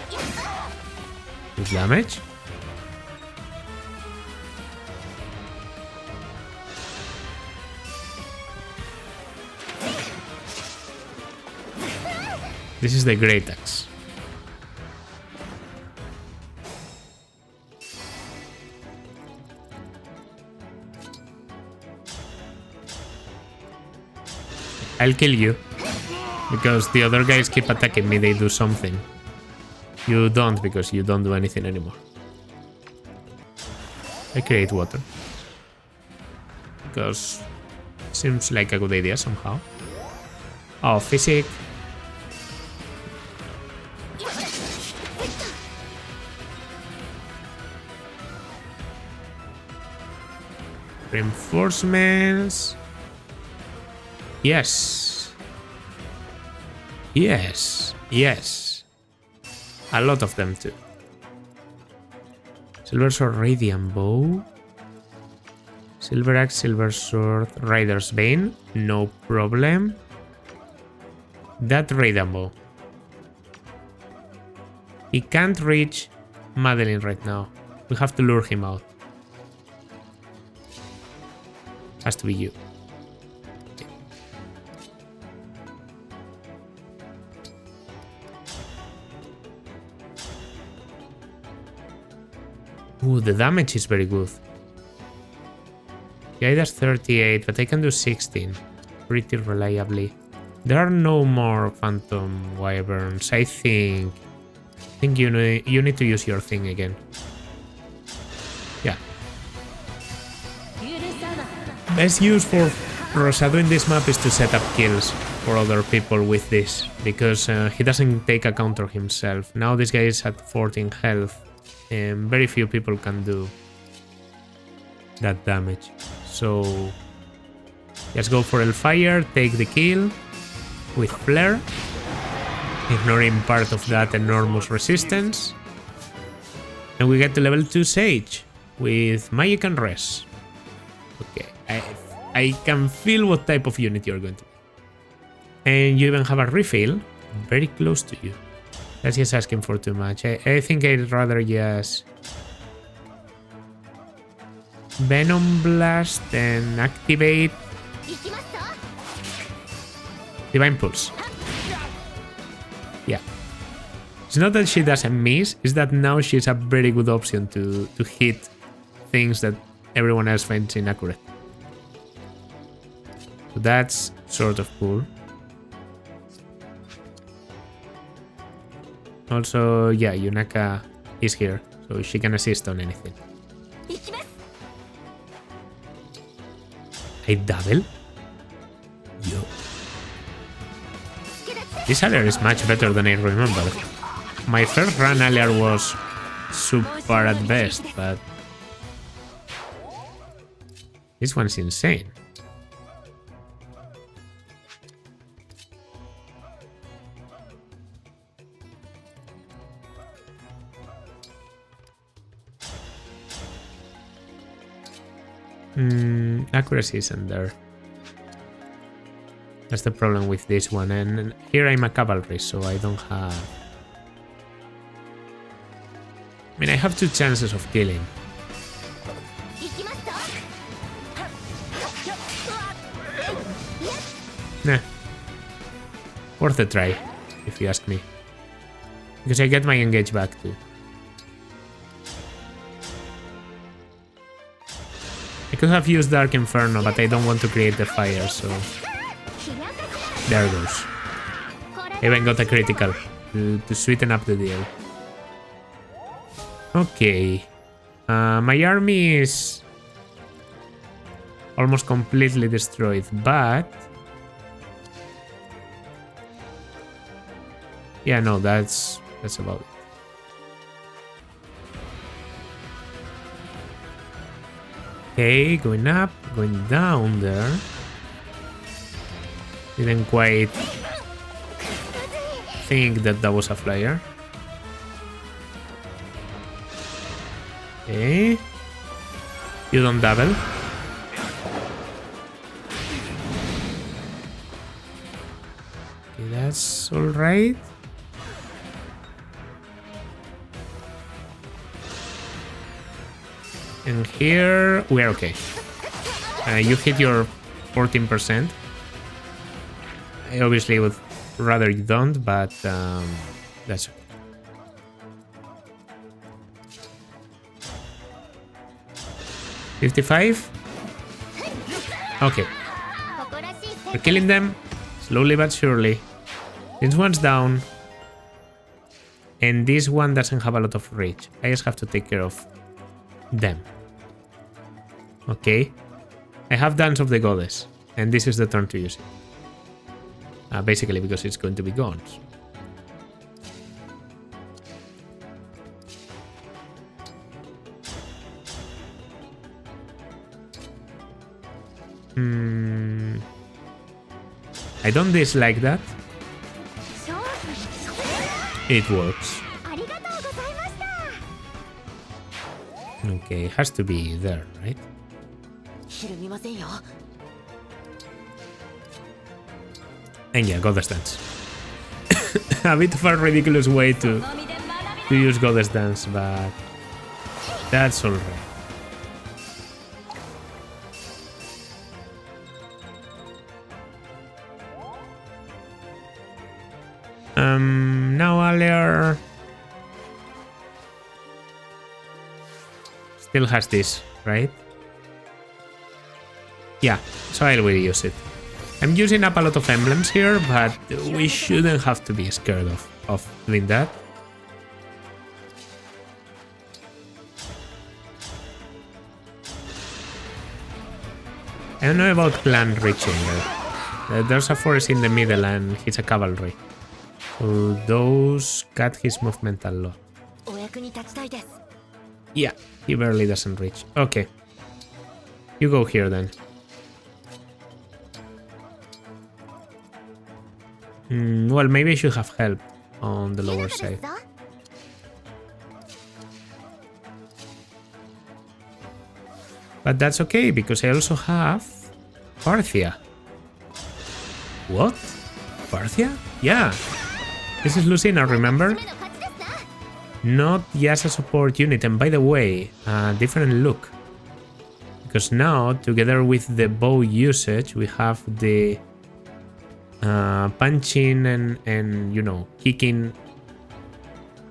With damage. This is the Great Axe. I'll kill you. Because the other guys keep attacking me, they do something. You don't, because you don't do anything anymore. I create water. Because seems like a good idea somehow. Oh, physic. Reinforcements. Yes. Yes. Yes. A lot of them too. Silver Sword, Radiant Bow. Silver Axe, Silver Sword, Rider's Bane. No problem. That Radiant Bow. He can't reach Madeline right now. We have to lure him out. Has to be you. Ooh, the damage is very good. Yeah, does 38, but I can do 16 pretty reliably. There are no more Phantom Wyverns. I think you need to use your thing again. Yeah. Best use for Rosado in this map is to set up kills for other people with this, because he doesn't take a counter himself. Now this guy is at 14 health, and very few people can do that damage. So just go for Hellfire, take the kill with Flare, ignoring part of that enormous resistance. And we get to level 2 Sage with Magic and Res. Okay, I can feel what type of unit you're going to be. And you even have a refill very close to you. That's just asking for too much. I think I'd rather just Venom Blast and activate Divine Pulse. Yeah. It's not that she doesn't miss, it's that now she's a very good option to hit things that everyone else finds inaccurate. So that's sort of cool. Also, yeah, Yunaka is here, so she can assist on anything. I double? Yo. This allier is much better than I remember. My first run allier was super at best, but this one's insane. Accuracy isn't there. That's the problem with this one. And here I'm a cavalry, so I don't have... I mean, I have 2 chances of killing. Nah. Worth a try, if you ask me. Because I get my engage back too. I could have used Dark Inferno, but I don't want to create the fire, so... There goes. I even got a critical to sweeten up the deal. Okay. My army is almost completely destroyed, but... Yeah, no, that's about it. Okay, going up, going down there. Didn't quite think that was a flyer. Okay. You don't double. That's alright. And here we're okay. You hit your 14%. I obviously would rather you don't, but that's okay. $55? Okay. We're killing them slowly but surely. This one's down. And this one doesn't have a lot of reach. I just have to take care of them. Okay. I have Dance of the Goddess. And this is the turn to use it. Basically because it's going to be gone. I don't dislike that. It works. Okay, it has to be there, right? And yeah, Goddess Dance. A bit of a ridiculous way to use Goddess Dance, but that's alright. Now Aler still has this, right? Yeah, so I will use it. I'm using up a lot of emblems here, but we shouldn't have to be scared of doing that. I don't know about clan reaching there. There's a forest in the middle and he's a cavalry. So those cut his movement a lot. Yeah, he barely doesn't reach. Okay. You go here then. Well, maybe I should have help on the lower side. But that's okay, because I also have Parthia. What? Parthia? Yeah. This is Lucina, remember? Not just a support unit, and by the way, a different look. Because now, together with the bow usage, we have the punching and you know, kicking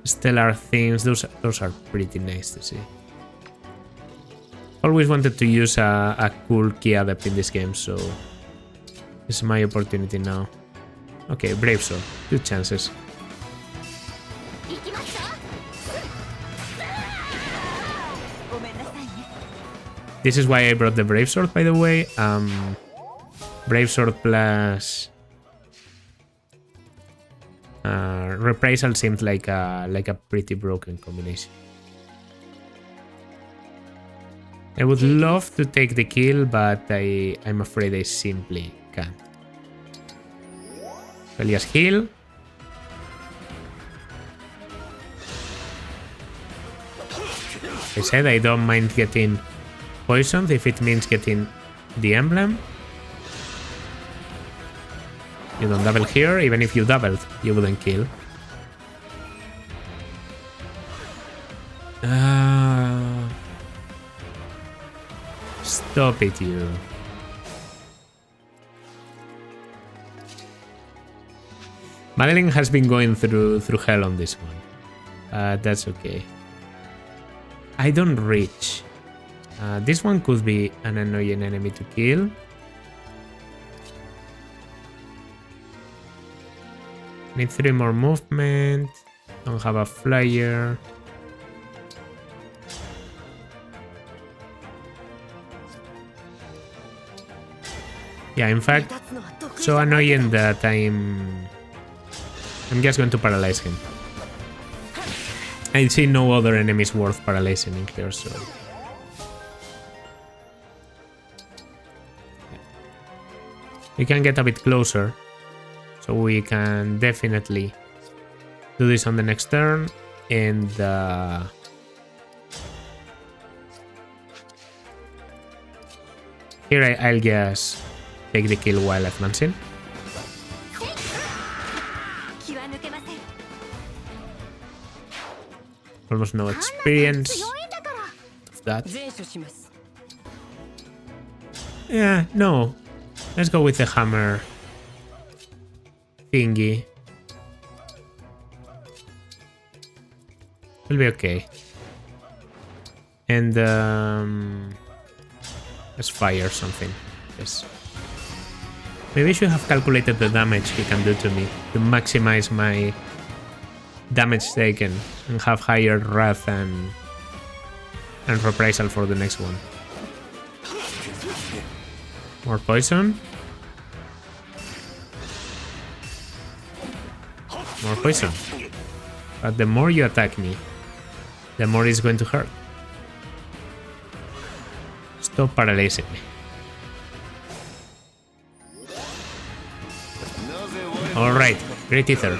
stellar things. Those are pretty nice to see. Always wanted to use a cool key adept in this game, so this is my opportunity now. Okay, Brave Sword, good chances. This is why I brought the Brave Sword, by the way. Brave Sword plus Reprisal seemed like a pretty broken combination. I would love to take the kill, but I'm afraid I simply can't. Elias heal. I said I don't mind getting poisoned if it means getting the emblem. You don't double here, even if you doubled, you wouldn't kill. Stop it, you. Maddening has been going through hell on this one. That's okay. I don't reach. This one could be an annoying enemy to kill. Need 3 more movement. Don't have a flyer. Yeah, in fact, so annoying that I'm just going to paralyze him. I see no other enemies worth paralyzing in here, so... We can get a bit closer, so we can definitely do this on the next turn, and here I'll just take the kill while advancing. almost no experience of that. Yeah, no. Let's go with the hammer thingy. Will be okay. And let's fire something. Yes. Maybe I should have calculated the damage he can do to me to maximize my damage taken and have higher wrath and reprisal for the next one. More poison. More poison. But the more you attack me, the more it's going to hurt. Stop paralyzing me. Alright, Great Ether.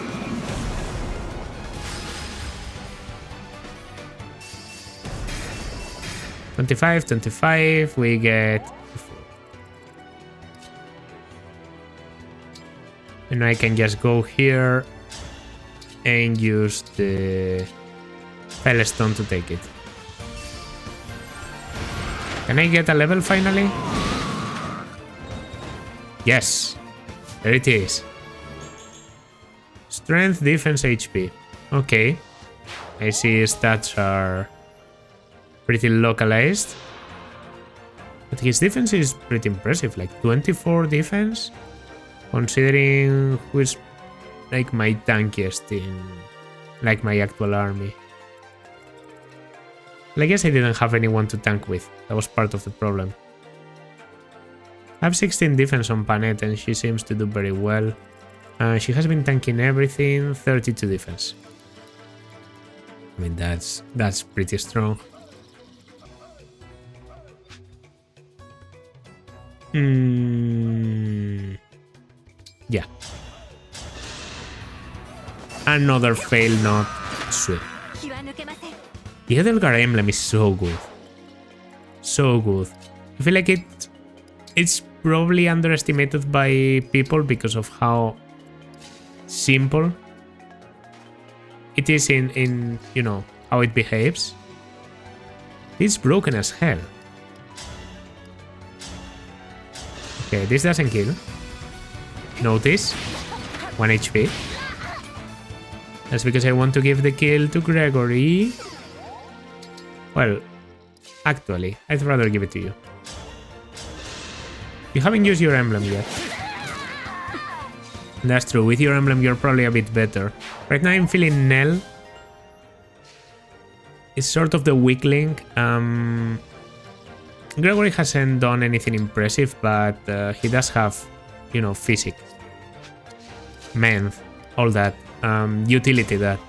$25, we get... And I can just go here and use the Firestone to take it. Can I get a level finally? Yes, there it is. Strength, defense, HP. Okay. I see stats are pretty localized. But his defense is pretty impressive, like 24 defense. Considering who is like my tankiest in like my actual army. Well, I guess I didn't have anyone to tank with. That was part of the problem. I have 16 defense on Panette and she seems to do very well. She has been tanking everything, 32 defense. I mean, that's pretty strong. Yeah. Another fail, not sweet. The Edelgar emblem is so good. So good. I feel like it's probably underestimated by people because of how simple it is in you know, how it behaves. It's broken as hell. Okay, this doesn't kill. Notice 1 HP. That's because I want to give the kill to Gregory. Well, actually, I'd rather give it to you. You haven't used your emblem yet. That's true, with your emblem you're probably a bit better. Right now I'm feeling Nell. It's sort of the weak link. Gregory hasn't done anything impressive, but he does have, you know, physique, menth, all that, utility that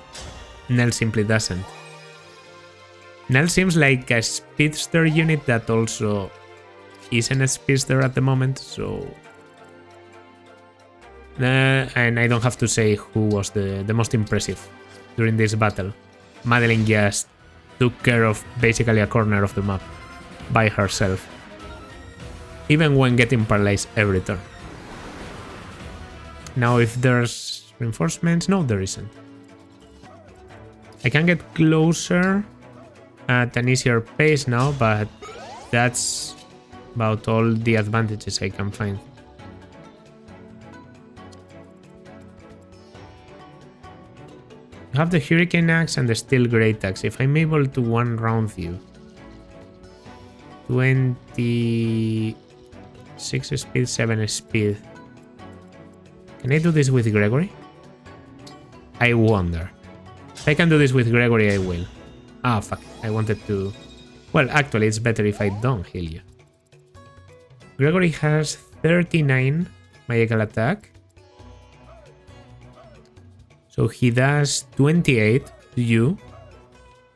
Nell simply doesn't. Nell seems like a speedster unit that also isn't a speedster at the moment, so... and I don't have to say who was the most impressive during this battle. Maddening just took care of basically a corner of the map by herself, even when getting paralyzed every turn. Now if there's reinforcements, no there isn't. I can get closer at an easier pace now, but that's about all the advantages I can find. I have the Hurricane Axe and the Steel Great Axe. If I'm able to one-round you, 26 speed, 7 speed. Can I do this with Gregory? I wonder. If I can do this with Gregory, I will. Ah, fuck. I wanted to... Well, actually, it's better if I don't heal you. Gregory has 39 magical attack. So he does 28 to you,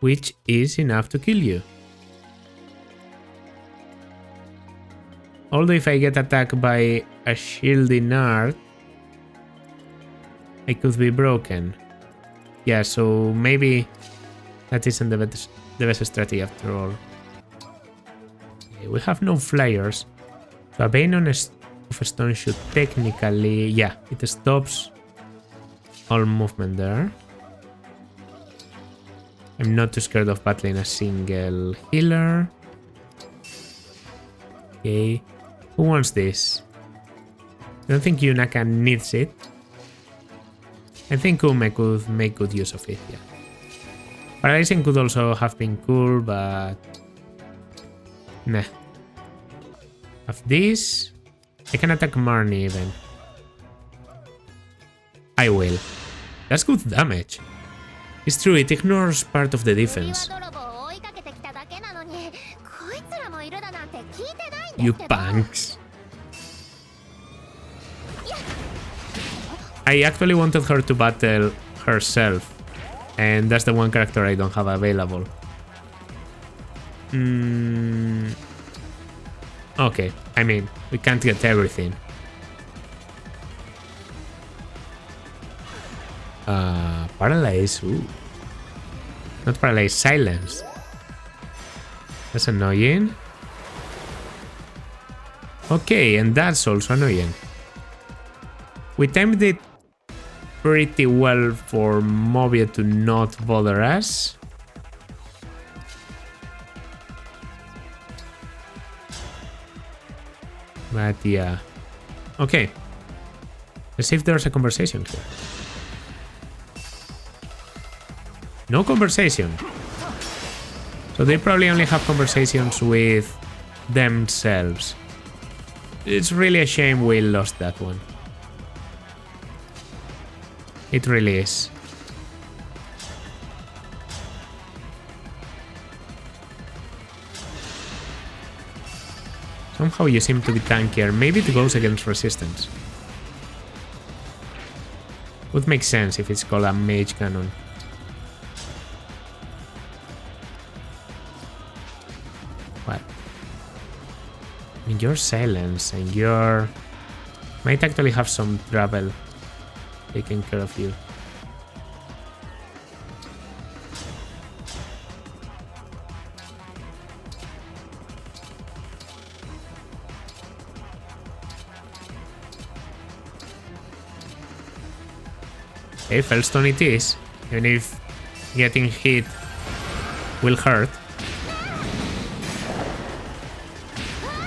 which is enough to kill you. Although if I get attacked by a shielding art, I could be broken. Yeah, so maybe that isn't the best strategy after all. Okay, we have no flyers. So a Bane on a stone should technically... Yeah, it stops all movement there. I'm not too scared of battling a single healer. Okay. Who wants this? I don't think Yunaka needs it. I think Ume could make good use of it, yeah. Paralyzing could also have been cool, but... Nah. Have this. I can attack Marnie even. I will. That's good damage. It's true, it ignores part of the defense. You punks. I actually wanted her to battle herself. And that's the one character I don't have available. Okay, I mean, we can't get everything. Paralyze, ooh. Not paralyze, silence. That's annoying. Okay, and that's also annoying. We timed it pretty well for Movia to not bother us. But yeah. Okay. Let's see if there's a conversation here. No conversation. So they probably only have conversations with themselves. It's really a shame we lost that one. It really is. Somehow you seem to be tankier. Maybe it goes against resistance. Would make sense if it's called a mage cannon. What? I mean, your silence and your... might actually have some trouble taking care of you. Okay, Fellstone it is, even if getting hit will hurt.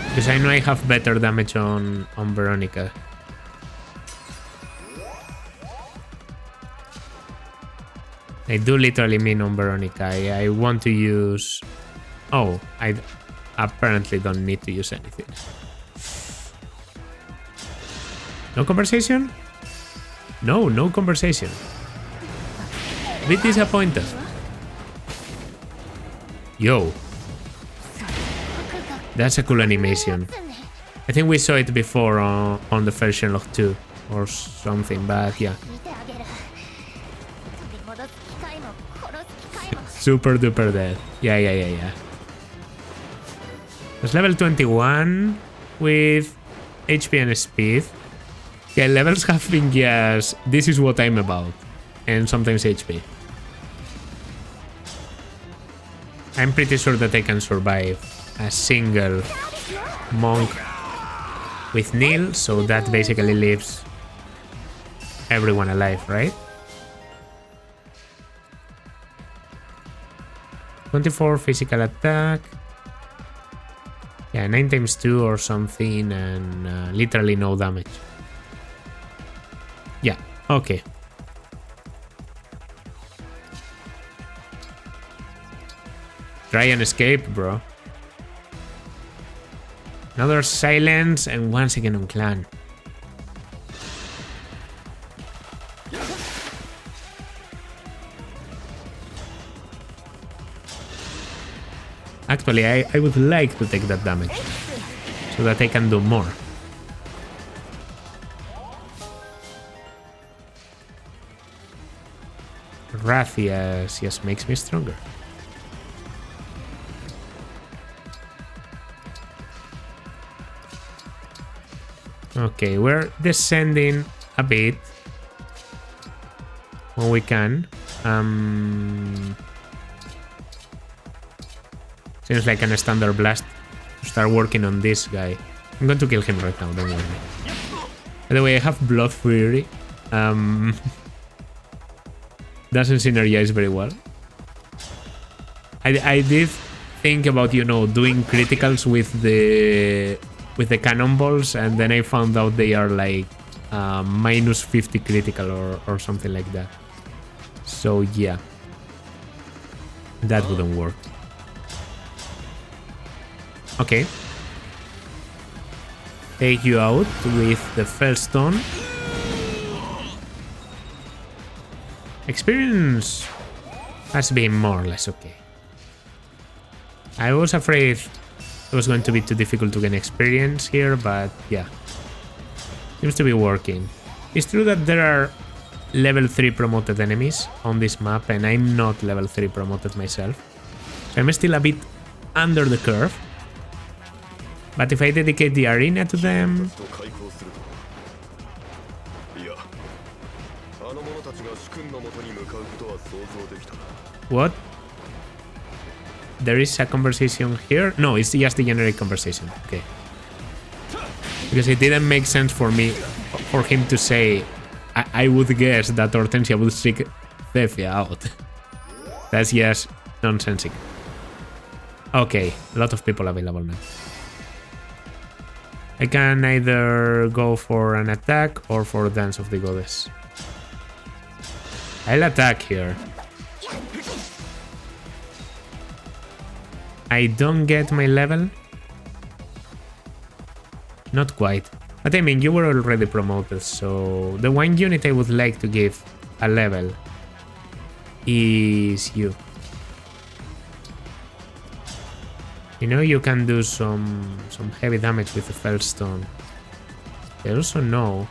Because I know I have better damage on Veronica. I do literally mean on Veronica. I want to use... Oh, I apparently don't need to use anything. No conversation? No, no conversation. A bit disappointed. Yo. That's a cool animation. I think we saw it before on the first Sherlock 2 or something, but yeah. Super duper dead. Yeah. It's level 21 with HP and speed. Yeah, levels have been just, this is what I'm about, and sometimes HP. I'm pretty sure that I can survive a single monk with Neil, so that basically leaves everyone alive, right? 24 physical attack. Yeah, 9 times 2 or something, and literally no damage. Yeah, okay. Try and escape, bro. Another silence, and once again on clan. Actually, I would like to take that damage, so that I can do more. Rathias, yes, makes me stronger. Okay, we're descending a bit when we can. Seems like an standard blast to start working on this guy. I'm going to kill him right now, don't worry. By the way, I have Blood Fury. Doesn't synergize very well. I did think about, you know, doing criticals with the cannonballs, and then I found out they are like minus 50 critical or something like that. So yeah, that wouldn't work. Okay. Take you out with the Fellstone. Experience has been more or less okay. I was afraid it was going to be too difficult to gain experience here, but yeah, seems to be working. It's true that there are level 3 promoted enemies on this map, and I'm not level 3 promoted myself, so I'm still a bit under the curve. But if I dedicate the arena to them... What? There is a conversation here? No, it's just the generic conversation. Okay. Because it didn't make sense for me, for him to say, I would guess that Hortensia would seek Zephyr out. That's just nonsensical. Okay, a lot of people available now. I can either go for an attack or for Dance of the Goddess. I'll attack here. I don't get my level. Not quite. But I mean, you were already promoted, so the one unit I would like to give a level is you. You know, you can do some heavy damage with the Fellstone. I also know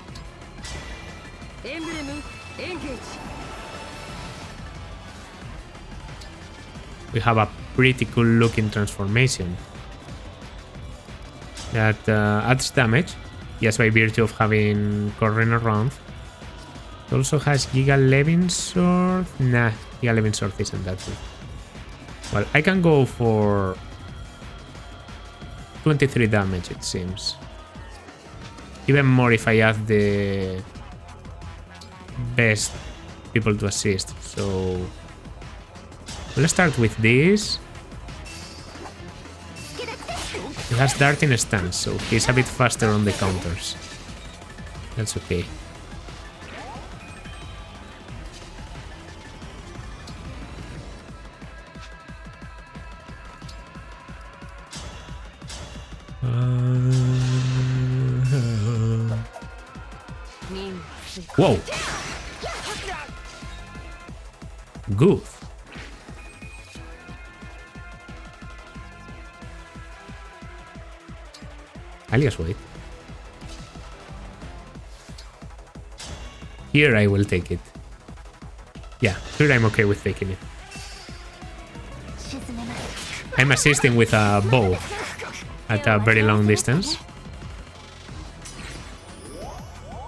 we have a pretty cool looking transformation that adds damage, just by virtue of having Corrin around. It also has Giga Levin Sword. Nah, Giga Levin Sword isn't that good. Well, I can go for 23 damage, it seems. Even more if I add the best people to assist. So let's start with this. He has Dart in a stance, so he's a bit faster on the counters. That's okay. Whoa! Good. Alias, wait. Here I will take it. Yeah, here I'm okay with taking it. I'm assisting with a bow at a very long distance.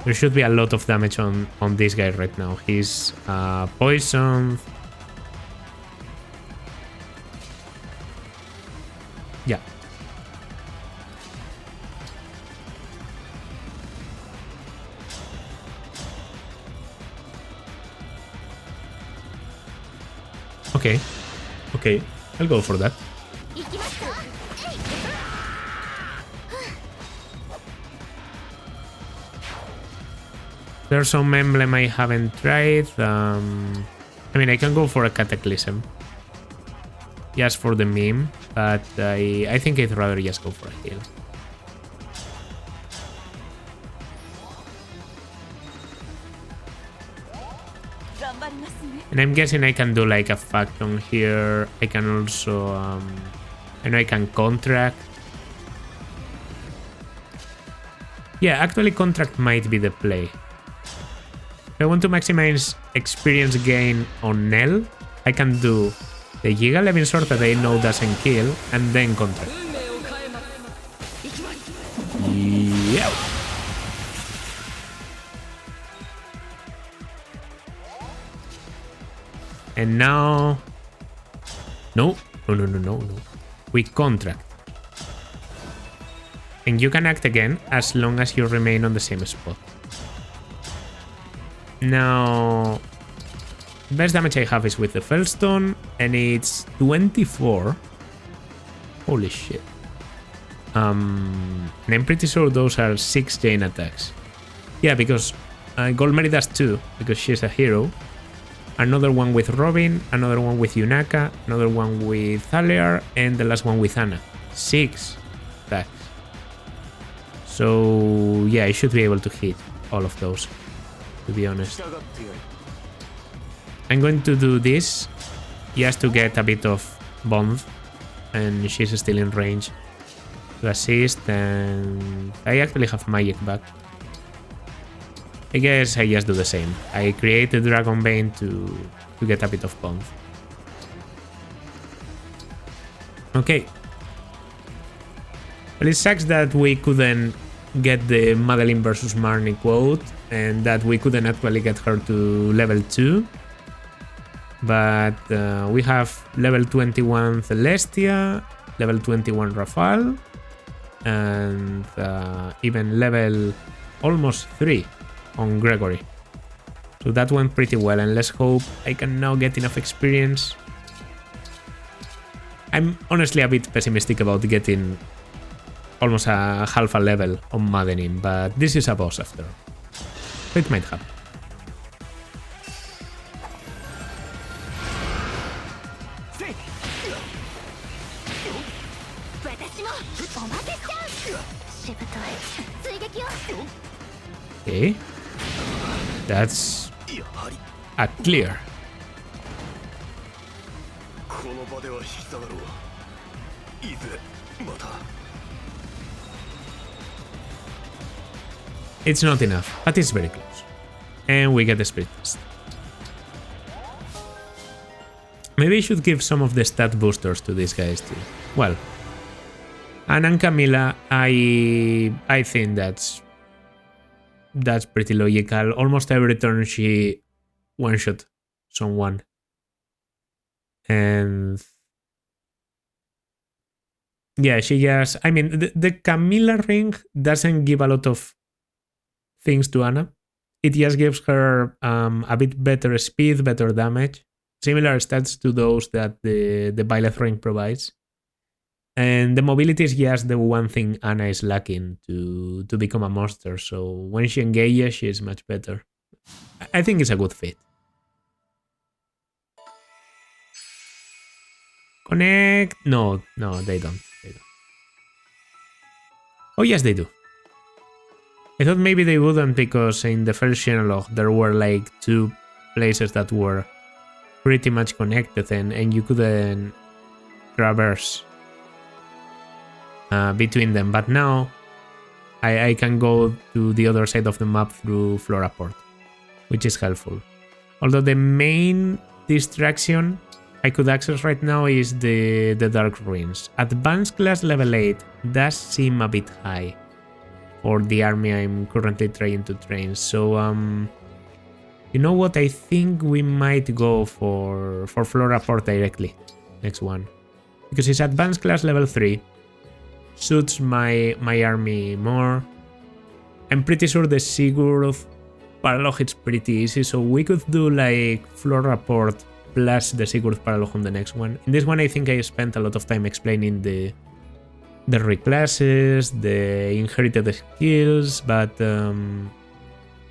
There should be a lot of damage on this guy right now. He's poisoned. Yeah. Okay. Okay, I'll go for that. There's some emblem I haven't tried. I mean, I can go for a Cataclysm. Just for the meme, but I think I'd rather just go for a heal. And I'm guessing I can do like a Facton here. I can also, I know I can contract. Yeah, actually contract might be the play. If I want to maximize experience gain on Nell, I can do the Giga Levin Sword that I know doesn't kill, and then contract. Yeah. And now... No. We contract. And you can act again as long as you remain on the same spot. Now best damage I have is with the Fellstone, and it's 24. Holy shit. And I'm pretty sure those are 6 chain attacks. Yeah, because Goldmary does 2, because she's a hero. Another one with Robin, another one with Yunaka, another one with Thaliar, and the last one with Ana. 6 attacks. So yeah, I should be able to hit all of those, to be honest. I'm going to do this just to get a bit of bond, and she's still in range to assist, and I actually have magic back. I guess I just do the same. I create the Dragon Bane to get a bit of bond. Okay. Well, it sucks that we couldn't get the Madeline versus Marnie quote, and that we couldn't actually get her to level 2. But we have level 21 Celestia, level 21 Rafale, and even level almost 3 on Gregory. So that went pretty well, and let's hope I can now get enough experience. I'm honestly a bit pessimistic about getting almost a half a level on maddening, but this is a boss after all. So it might happen. Okay, that's a clear. It's not enough, but it's very close. And we get the Spirit Test. Maybe I should give some of the stat boosters to these guys too. Well, and Camilla, I think that's pretty logical. Almost every turn she one-shot someone. And yeah, she just... I mean, the Camilla ring doesn't give a lot of things to Ana. It just gives her a bit better speed, better damage. Similar stats to those that the Byleth ring provides. And the mobility is just the one thing Ana is lacking to become a monster. So when she engages, she is much better. I think it's a good fit. Connect? No, they don't. Oh yes, they do. I thought maybe they wouldn't, because in the first genealog there were like 2 places that were pretty much connected, and you couldn't traverse between them. But now I can go to the other side of the map through Floraport, which is helpful. Although the main distraction I could access right now is the Dark Ruins. Advanced class level 8 does seem a bit high for the army I'm currently trying to train. So you know what? I think we might go for Floraport directly next one, because it's advanced class level 3. Suits my army more. I'm pretty sure the Sigurd Paralog is pretty easy, so we could do like Floraport plus the Sigurd Paralog on the next one. In this one I think I spent a lot of time explaining the reclasses, the inherited skills, but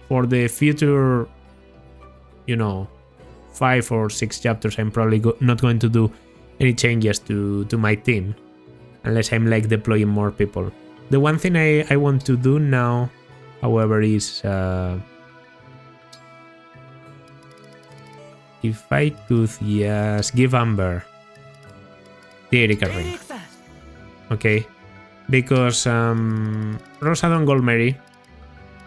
for the future, you know, 5 or 6 chapters, I'm probably not going to do any changes to my team, unless I'm like deploying more people. The one thing I want to do now, however, is if I could just give Amber the Erika ring. Okay, because Rosado and Goldmary,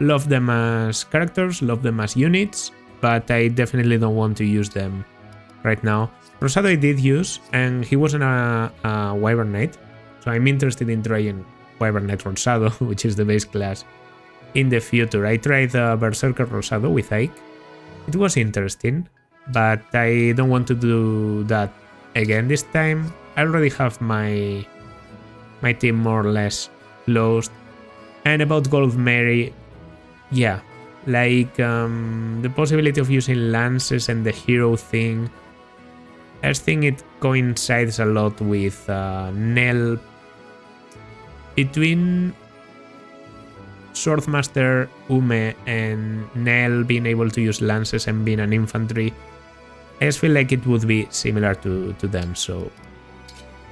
love them as characters, love them as units, but I definitely don't want to use them right now. Rosado I did use, and he wasn't a Wyvern Knight, so I'm interested in trying Wyvern Knight Rosado, which is the base class, in the future. I tried Berserker Rosado with Ike. It was interesting, but I don't want to do that again this time. I already have my team more or less closed. And about Goldmary, yeah, Like the possibility of using lances and the hero thing. I just think it coincides a lot with Nell. Between Swordmaster Ume and Nell being able to use lances and being an infantry, I just feel like it would be similar to them, so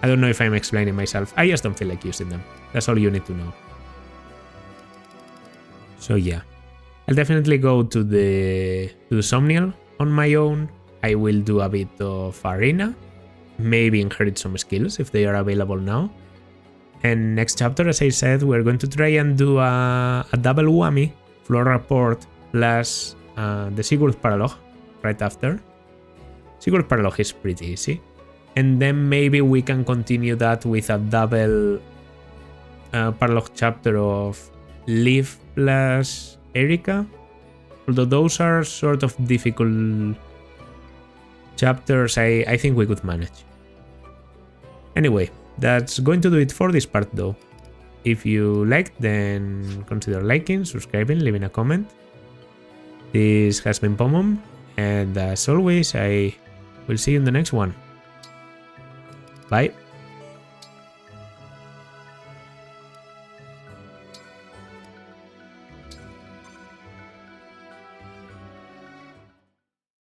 I don't know if I'm explaining myself. I just don't feel like using them. That's all you need to know. So yeah, I'll definitely go to the Somnial on my own. I will do a bit of Arena, maybe inherit some skills if they are available now. And next chapter, as I said, we're going to try and do a double whammy, Floor Report plus the Sigurd Paralogue right after. Sigurd Paralogue is pretty easy. And then maybe we can continue that with a double Paralogue chapter of Liv plus Erika. Although those are sort of difficult chapters, I think we could manage. Anyway, that's going to do it for this part though. If you liked, then consider liking, subscribing, leaving a comment. This has been Pomum, and as always, I will see you in the next one. Bye.